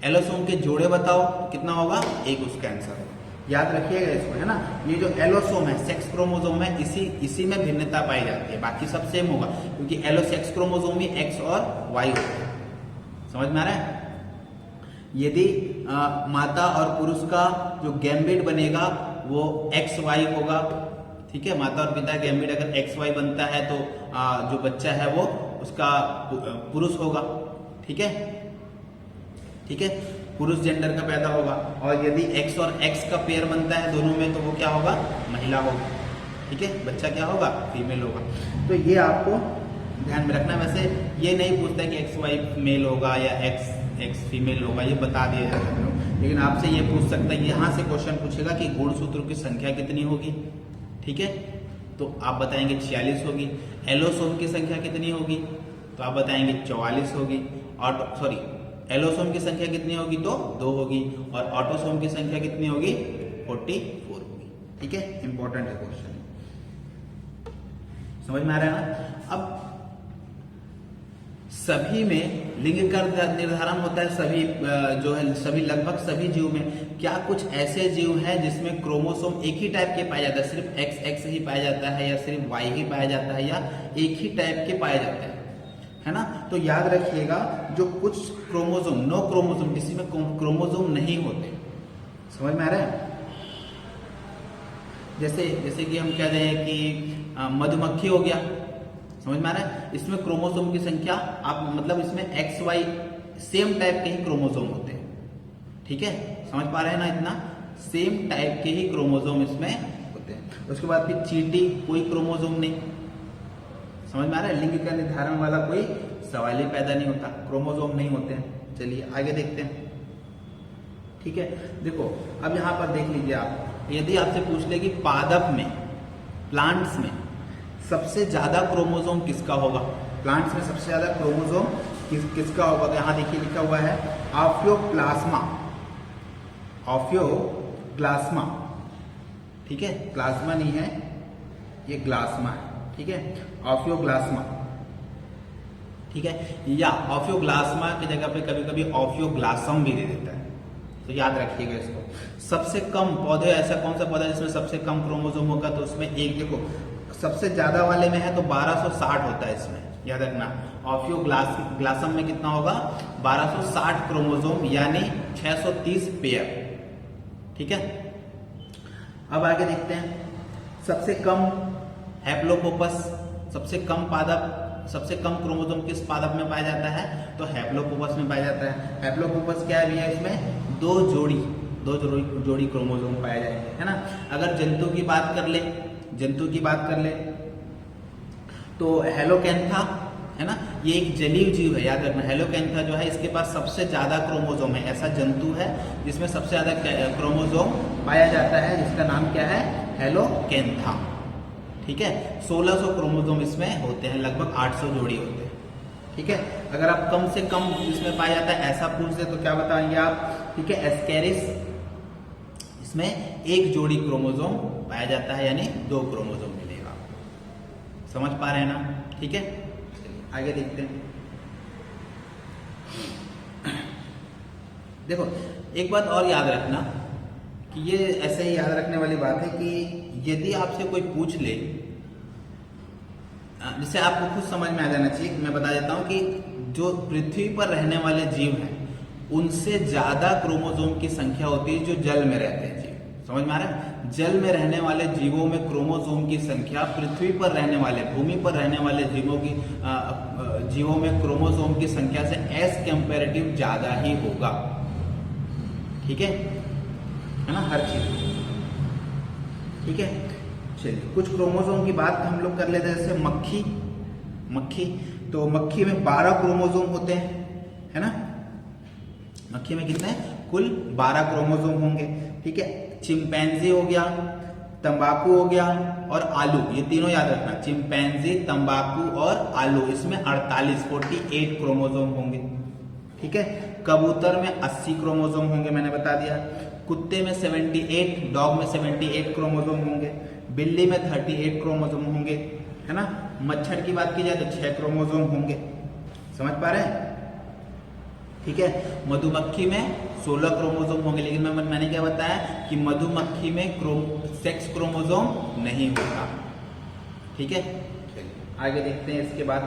एलोसोम के जोड़े बताओ कितना होगा? 1 उसका आंसर। याद रखिएगा इसको, है ना। ये जो एलोसोम है, सेक्स क्रोमोसोम है, इसी में भिन्नता पाई जाती है, बाकी सब सेम होगा, क्योंकि सेक्स क्रोमोसोम में X और Y होते हैं। समझ में आ रहा है? यदि माता और पुरुष का जो गैमेट बनेगा वो XY होगा। ठीक है, माता और पिता गैमेट अगर XY बनता है तो जो बच्चा है वो उसका पुरुष होगा। ठीक है, ठीक है, पुरुष जेंडर का पैदा होगा। और यदि X और X का पेयर बनता है दोनों में तो वो क्या होगा? महिला होगी। ठीक है, बच्चा क्या होगा? फीमेल होगा। तो ये आपको ध्यान में रखना। वैसे ये नहीं पूछता है कि XY मेल होगा या X फीमेल होगा, ये बता दिया जाता है, लेकिन आपसे ये पूछ सकता है, यहाँ से क्वेश्चन पूछेगा कि गुणसूत्रों की संख्या कितनी होगी। ठीक है, तो आप बताएंगे 46 होगी। एलोसोम की संख्या कितनी होगी? तो आप बताएंगे 44 होगी। और एलोसोम की संख्या कितनी होगी? तो 2 होगी। और ऑटोसोम की संख्या कितनी होगी? 44 होगी। ठीक है, इंपॉर्टेंट है क्वेश्चन, समझ में आ रहा है ना। अब सभी में लिंग का निर्धारण होता है, सभी जो है सभी, लगभग सभी जीव में। क्या कुछ ऐसे जीव हैं जिसमें क्रोमोसोम एक ही टाइप के पाया जाता है, सिर्फ XX ही पाया जाता है, या सिर्फ Y ही पाया जाता है, या एक ही टाइप के पाए जाते हैं, है ना। तो याद रखिएगा, जो कुछ क्रोमोसोम, 9 क्रोमोसोम, किसी में क्रोमोसोम नहीं होते। समझ में आ रहा है? जैसे कि हम कह रहे हैं कि मधुमक्खी हो गया, समझ में आ रहा है। इसमें क्रोमोसोम की संख्या आप, मतलब इसमें XY सेम टाइप के ही क्रोमोसोम होते हैं। ठीक है, समझ पा रहे हैं ना? इतना सेम टाइप के ही क्रोमोसोम इसमें होते हैं। उसके बाद फिर चींटी, कोई क्रोमोसोम नहीं। समझ में आ रहा है? लिंग का निर्धारण वाला कोई सवाल ही पैदा नहीं होता, क्रोमोसोम नहीं होते हैं। चलिए आगे देखते हैं। ठीक है, देखो अब यहाँ पर देख लीजिए आप, यदि आपसे पूछ ले कि पादप में, प्लांट्स में सबसे ज्यादा क्रोमोसोम किसका होगा? प्लांट्स में सबसे ज्यादा क्रोमोसोम किसका होगा? तो यहाँ देखिए लिखा हुआ है ऑफियोप्लाज्मा। ऑफियोप्लाज्मा, ठीक है, प्लाज्मा नहीं है, ये ग्लास्मा है। ठीक है, ऑफियोप्लाज्मा। ठीक है, या ऑफियोग्लास्मा की जगह पे कभी कभी ऑफियोग्लासम भी दे देता है, तो याद रखिएगा इसको। सबसे कम पौधे, ऐसा कौन सा पौधा जिसमें सबसे कम क्रोमोसोम होगा? तो उसमें एक, देखो सबसे ज्यादा वाले में है तो 1260 होता है इसमें, याद रखना। ऑफियोग्लासम में कितना होगा? 1260 क्रोमोसोम, यानी 630 पेयर। ठीक है, अब आगे देखते हैं। सबसे कम हैप्लोकोपस, सबसे कम पादप, सबसे कम क्रोमोसोम किस पादप में पाया जाता है? तो हैप्लोकोपस में पाया जाता है। हैप्लोकोपस क्या है भैया? इसमें 2 जोड़ी क्रोमोसोम पाए जाएंगे, है ना। अगर जंतु की बात कर ले तो हेलोकैंथा, है ना, ये एक जलीय जीव है, याद रखना। हेलोकैंथा जो है इसके पास सबसे ज्यादा क्रोमोसोम है, ऐसा जंतु है जिसमें सबसे ज्यादा क्रोमोसोम पाया जाता है, जिसका नाम क्या है, हेलोकैंथा। ठीक है, 1600 क्रोमोसोम इसमें होते हैं, लगभग 800 जोड़ी होते हैं। ठीक है, अगर आप कम से कम इसमें पाया जाता है ऐसा पूछ दे तो क्या बताएंगे आप। ठीक है, एस्केरिस, इसमें एक जोड़ी क्रोमोसोम पाया जाता है, यानी 2 क्रोमोसोम मिलेगा। समझ पा रहे हैं ना। ठीक है, आगे देखते हैं। देखो एक बात और याद रखना कि ये ऐसे ही याद रखने वाली बात है कि यदि आपसे कोई पूछ ले, जिससे आपको खुद समझ में आ जाना चाहिए, मैं बता देता हूं कि जो पृथ्वी पर रहने वाले जीव हैं उनसे ज्यादा क्रोमोसोम की संख्या होती है जो जल में रहते हैं जीव। समझ में आ रहा है, जल में रहने वाले जीवों में क्रोमोसोम की संख्या पृथ्वी पर रहने वाले, भूमि पर रहने वाले जीवों में क्रोमोसोम की संख्या से एज कंपैरेटिव ज्यादा ही होगा। ठीक है ना, हर चीज। ठीक है, चलिए कुछ क्रोमोसोम की बात हम लोग कर लेते हैं। जैसे मक्खी, तो मक्खी में 12 क्रोमोसोम होते हैं, है ना। मक्खी में कितने, कुल 12 क्रोमोसोम होंगे। ठीक है, चिंपैंजी हो गया, तंबाकू हो गया और आलू, ये तीनों याद रखना, चिंपैंजी, तंबाकू और आलू, इसमें 48 क्रोमोसोम होंगे। ठीक है, कबूतर में 80 क्रोमोसोम होंगे, मैंने बता दिया। कुत्ते में 78, डॉग में 78 क्रोमोसोम होंगे। बिल्ली में 38 क्रोमोसोम होंगे, है ना। मच्छर की बात की जाए तो 6 क्रोमोसोम होंगे। समझ पा रहे हैं। ठीक है, मधुमक्खी में 16 क्रोमोसोम होंगे, लेकिन मैंने क्या बताया कि मधुमक्खी में सेक्स क्रोमोसोम नहीं होता। ठीक है, आगे देखते हैं इसके बाद।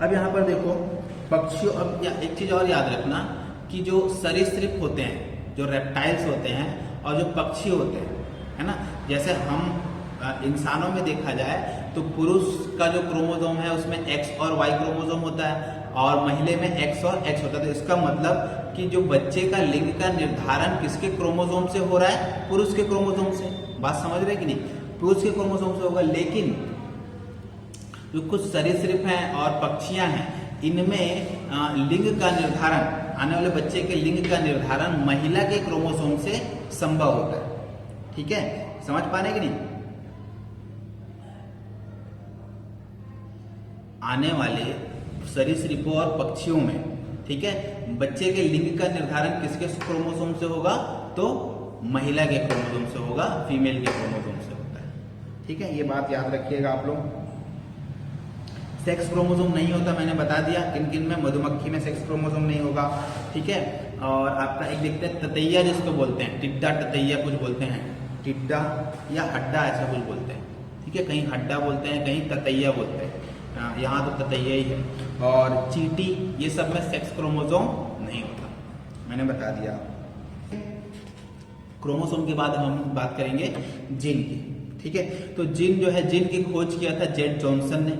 अब यहां पर देखो पक्षियों, अब एक चीज और याद रखना कि जो सरीसृप होते हैं, जो रेप्टाइल्स होते हैं और जो पक्षी होते हैं, है ना, जैसे हम इंसानों में देखा जाए तो पुरुष का जो क्रोमोसोम है उसमें एक्स और वाई क्रोमोसोम होता है और महिला में एक्स और एक्स होता है। तो इसका मतलब कि जो बच्चे का लिंग का निर्धारण किसके क्रोमोसोम से हो रहा है, पुरुष के क्रोमोसोम से। बात समझ रहे कि नहीं, पुरुष के क्रोमोसोम से होगा। लेकिन जो कुछ सरीसृप हैं और पक्षियां हैं, इनमें लिंग का निर्धारण, आने वाले बच्चे के लिंग का निर्धारण महिला के क्रोमोसोम से संभव होता है। ठीक है, समझ पाने कि नहीं। आने वाले सरीसृपों और पक्षियों में, ठीक है, बच्चे के लिंग का निर्धारण किसके क्रोमोसोम से होगा, तो महिला के क्रोमोसोम से होगा, फीमेल के क्रोमोसोम से होता है। ठीक है, ये बात याद रखिएगा आप लोग। सेक्स क्रोमोसोम नहीं होता, मैंने बता दिया किन किन में। मधुमक्खी में सेक्स क्रोमोसोम नहीं होगा। ठीक है, और आपका एक देखते हैं ततैया, जिसको बोलते हैं टिड्डा, ततैया कुछ बोलते हैं, टिड्डा या हड्डा ऐसा कुछ बोलते हैं। ठीक है, कहीं हड्डा बोलते हैं, कहीं ततैया बोलते हैं, यहाँ तो ततैया ही है। और चींटी, ये सब में सेक्स क्रोमोसोम नहीं होता, मैंने बता दिया। क्रोमोसोम के बाद हम बात करेंगे जीन की। ठीक है, तो जीन जो है, जीन की खोज किया था जेड जॉनसन ने।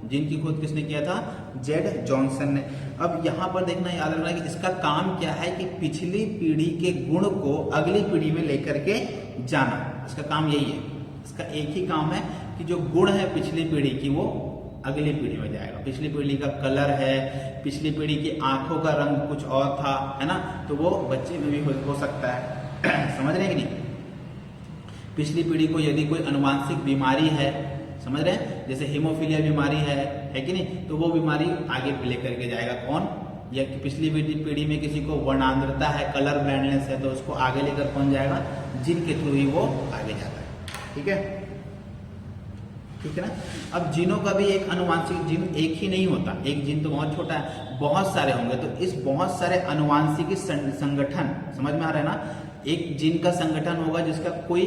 जीन की खोज किसने किया था, जेड जॉनसन ने। अब यहाँ पर देखना, याद रखना कि इसका काम क्या है कि पिछली पीढ़ी के गुण को अगली पीढ़ी में लेकर के जाना, इसका काम यही है। इसका एक ही काम है कि जो गुण है पिछली पीढ़ी की वो अगली पीढ़ी में जाएगा। पिछली पीढ़ी का कलर है, पिछली पीढ़ी की आंखों का रंग कुछ और था, है ना, तो वो बच्चे में भी हो सकता है। समझ रहे हैं कि नहीं। पिछली पीढ़ी को यदि कोई अनुवांशिक बीमारी है, समझ रहे हैं, जैसे हीमोफीलिया बीमारी है कि नहीं, तो वो बीमारी आगे लेकर के जाएगा कौन, या कि पिछली पीढ़ी में किसी को वर्णांधता है, कलर ब्लाइंडनेस है, तो उसको आगे लेकर कौन जाएगा, जीन के थ्रू ही वो आगे जाता है। ठीक है, ठीक है ना। अब जीनों का भी एक अनुवांशिक, जीन एक ही नहीं होता, एक जीन तो बहुत छोटा है, बहुत सारे होंगे। तो इस बहुत सारे अनुवांशिक संगठन, समझ में आ रहा है ना, एक जीन का संगठन होगा जिसका कोई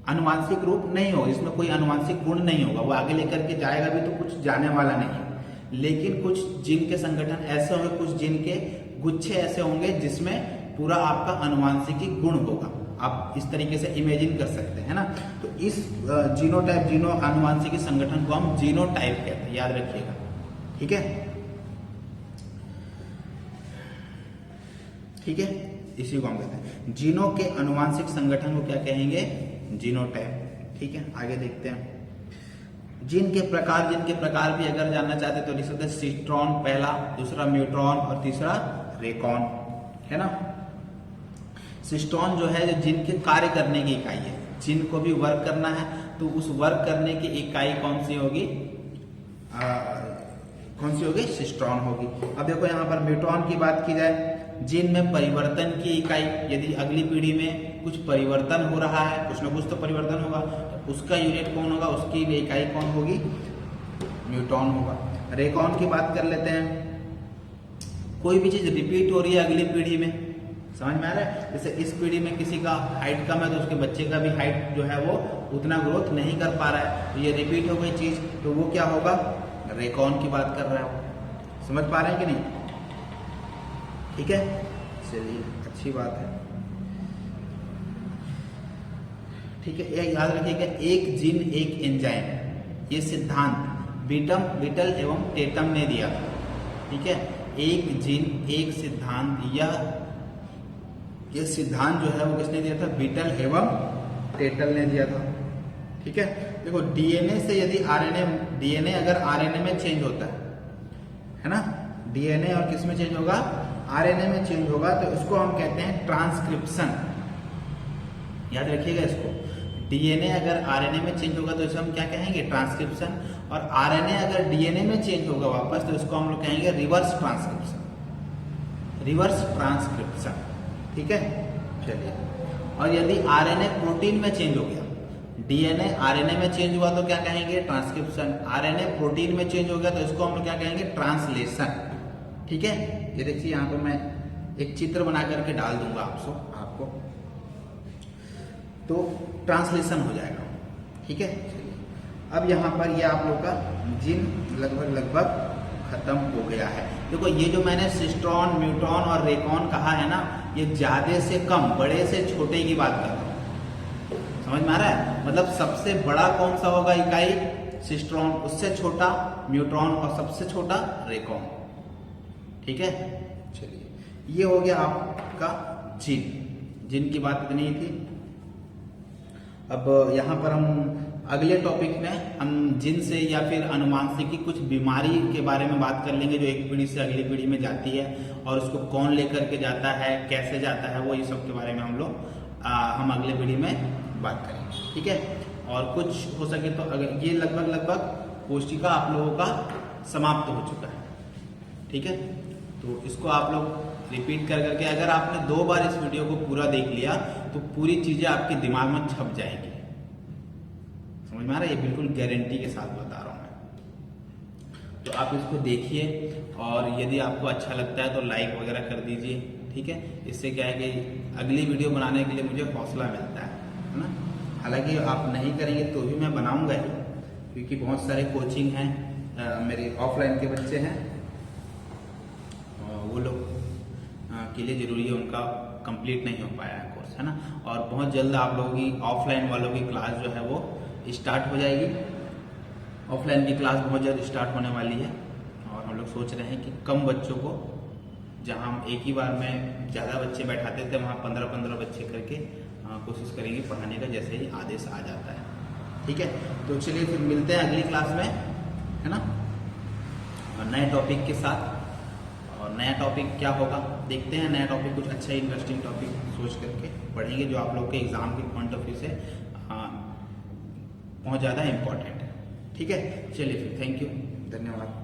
अनुवांशिक रूप नहीं होगा, इसमें कोई अनुवांशिक गुण नहीं होगा, वो आगे लेकर के जाएगा भी तो कुछ जाने वाला नहीं है। लेकिन कुछ जीन के संगठन ऐसे होंगे, कुछ जीन के गुच्छे ऐसे होंगे जिसमें पूरा आपका अनुवांशिकी गुण होगा। आप इस तरीके से इमेजिन कर सकते हैं ना। तो इस जीनोटाइप, जीनो अनुवांशिकी संगठन को हम जीनोटाइप कहते हैं, याद रखिएगा। ठीक है, ठीक है, इसी को हम कहते हैं। जीनों के अनुवांशिक संगठन को क्या कहेंगे? जीनोटाइप। ठीक है, आगे देखते हैं। जीन के प्रकार भी अगर जानना चाहते तो लिख सकते हैं सिस्ट्रॉन पहला, दूसरा म्यूट्रॉन और तीसरा रेकॉन, है ना। सिस्ट्रॉन जो है जो जीन के कार्य करने की इकाई है, जीन को भी वर्क करना है तो उस वर्क करने की इकाई कौन सी होगी? सिस्ट्रॉन होगी। अब देखो यहाँ पर म्यूट्रॉन की बात की जाए, जीन में परिवर्तन की इकाई, यदि अगली पीढ़ी में कुछ परिवर्तन हो रहा है, कुछ ना कुछ तो परिवर्तन होगा, तो उसका यूनिट कौन होगा, उसकी इकाई कौन होगी? म्यूट्रॉन होगा। रेकॉन की बात कर लेते हैं, कोई भी चीज रिपीट हो रही है अगली पीढ़ी में, समझ में आ रहा है? जैसे इस पीढ़ी में किसी का हाइट कम है तो उसके बच्चे का भी हाइट जो है वो उतना ग्रोथ नहीं कर पा रहा है, तो ये रिपीट हो गई चीज, तो वो क्या होगा? रेकॉन की बात कर रहा है। समझ पा रहे हैं कि नहीं? ठीक है, चलिए अच्छी बात है। ठीक है, ये याद रखिएगा, एक जीन एक एंजाइम, ये सिद्धांत बीटल एवं टेटम ने दिया था। ठीक है, एक जीन एक सिद्धांत, यह सिद्धांत जो है वो किसने दिया था? बीटल एवं टेटल ने दिया था। ठीक है, देखो डीएनए से यदि डीएनए अगर आरएनए में चेंज होता है ना, डीएनए और किस में चेंज होगा? आरएनए में चेंज होगा, तो इसको हम कहते हैं ट्रांसक्रिप्शन। याद रखिएगा इसको, डीएनए अगर आरएनए में चेंज होगा तो इसे हम क्या कहेंगे? ट्रांसक्रिप्शन। और आरएनए अगर डीएनए में चेंज होगा वापस तो इसको हम लोग कहेंगे रिवर्स ट्रांसक्रिप्शन। ठीक है, चलिए। और यदि आरएनए प्रोटीन में चेंज हो गया, डीएनए आरएनए में चेंज हुआ तो क्या कहेंगे? ट्रांसक्रिप्शन। आरएनए प्रोटीन में चेंज हो गया तो इसको हम लोग क्या कहेंगे? ट्रांसलेशन। ठीक है, ये देखिए यहाँ पर मैं एक चित्र बना करके डाल दूंगा आपको, तो ट्रांसलेशन हो जाएगा। ठीक है, अब यहाँ पर ये आप लोग का जीन लगभग खत्म हो गया है। देखो ये जो मैंने सिस्ट्रॉन, म्यूट्रॉन और रेकॉन कहा है ना, ये ज्यादा से कम, बड़े से छोटे की बात कर रहा हूँ। समझ में आ रहा है? मतलब सबसे बड़ा कौन सा होगा इकाई? सिस्ट्रॉन, उससे छोटा म्यूट्रॉन और सबसे छोटा रेकॉन। ठीक है, चलिए, ये हो गया आपका जीन की बात इतनी ही थी। अब यहाँ पर हम अगले टॉपिक में हम जीन से या फिर अनुवांशिकी कुछ बीमारी के बारे में बात कर लेंगे जो एक पीढ़ी से अगली पीढ़ी में जाती है, और उसको कौन लेकर के जाता है, कैसे जाता है, वो ये सब के बारे में हम अगले पीढ़ी में बात करेंगे। ठीक है, और कुछ हो सके तो अगर ये लगभग कोशिका आप लोगों का समाप्त हो चुका है। ठीक है, तो इसको आप लोग रिपीट कर करके, अगर आपने 2 बार इस वीडियो को पूरा देख लिया तो पूरी चीजें आपके दिमाग में छप जाएंगी। समझ में आ रहा है? ये बिल्कुल गारंटी के साथ बता रहा हूं मैं। तो आप इसको देखिए, और यदि आपको अच्छा लगता है तो लाइक वगैरह कर दीजिए। ठीक है, इससे क्या है कि अगली वीडियो बनाने के लिए मुझे हौसला मिलता है ना। हालांकि आप नहीं करेंगे तो भी मैं बनाऊंगा ही, क्योंकि बहुत सारे कोचिंग हैं, मेरे ऑफलाइन के बच्चे हैं, वो लोग के लिए जरूरी है, उनका कंप्लीट नहीं हो पाया है कोर्स, है ना। और बहुत जल्द आप लोगों की ऑफलाइन वालों की क्लास जो है वो स्टार्ट हो जाएगी। ऑफलाइन की क्लास बहुत जल्द स्टार्ट होने वाली है, और हम लोग सोच रहे हैं कि कम बच्चों को, जहां हम एक ही बार में ज़्यादा बच्चे बैठाते थे, वहां 15-15 बच्चे करके कोशिश करेंगे पढ़ाने का, जैसे ही आदेश आ जाता है। ठीक है, तो चलिए फिर मिलते हैं अगली क्लास में, है ना, और नए टॉपिक के साथ। और नया टॉपिक क्या होगा देखते हैं। नया टॉपिक कुछ अच्छा इंटरेस्टिंग टॉपिक सोच करके पढ़ेंगे, जो आप लोग के एग्जाम के पॉइंट ऑफ व्यू से बहुत ज़्यादा इम्पोर्टेंट है। ठीक है, चलिए फिर, थैंक यू, धन्यवाद।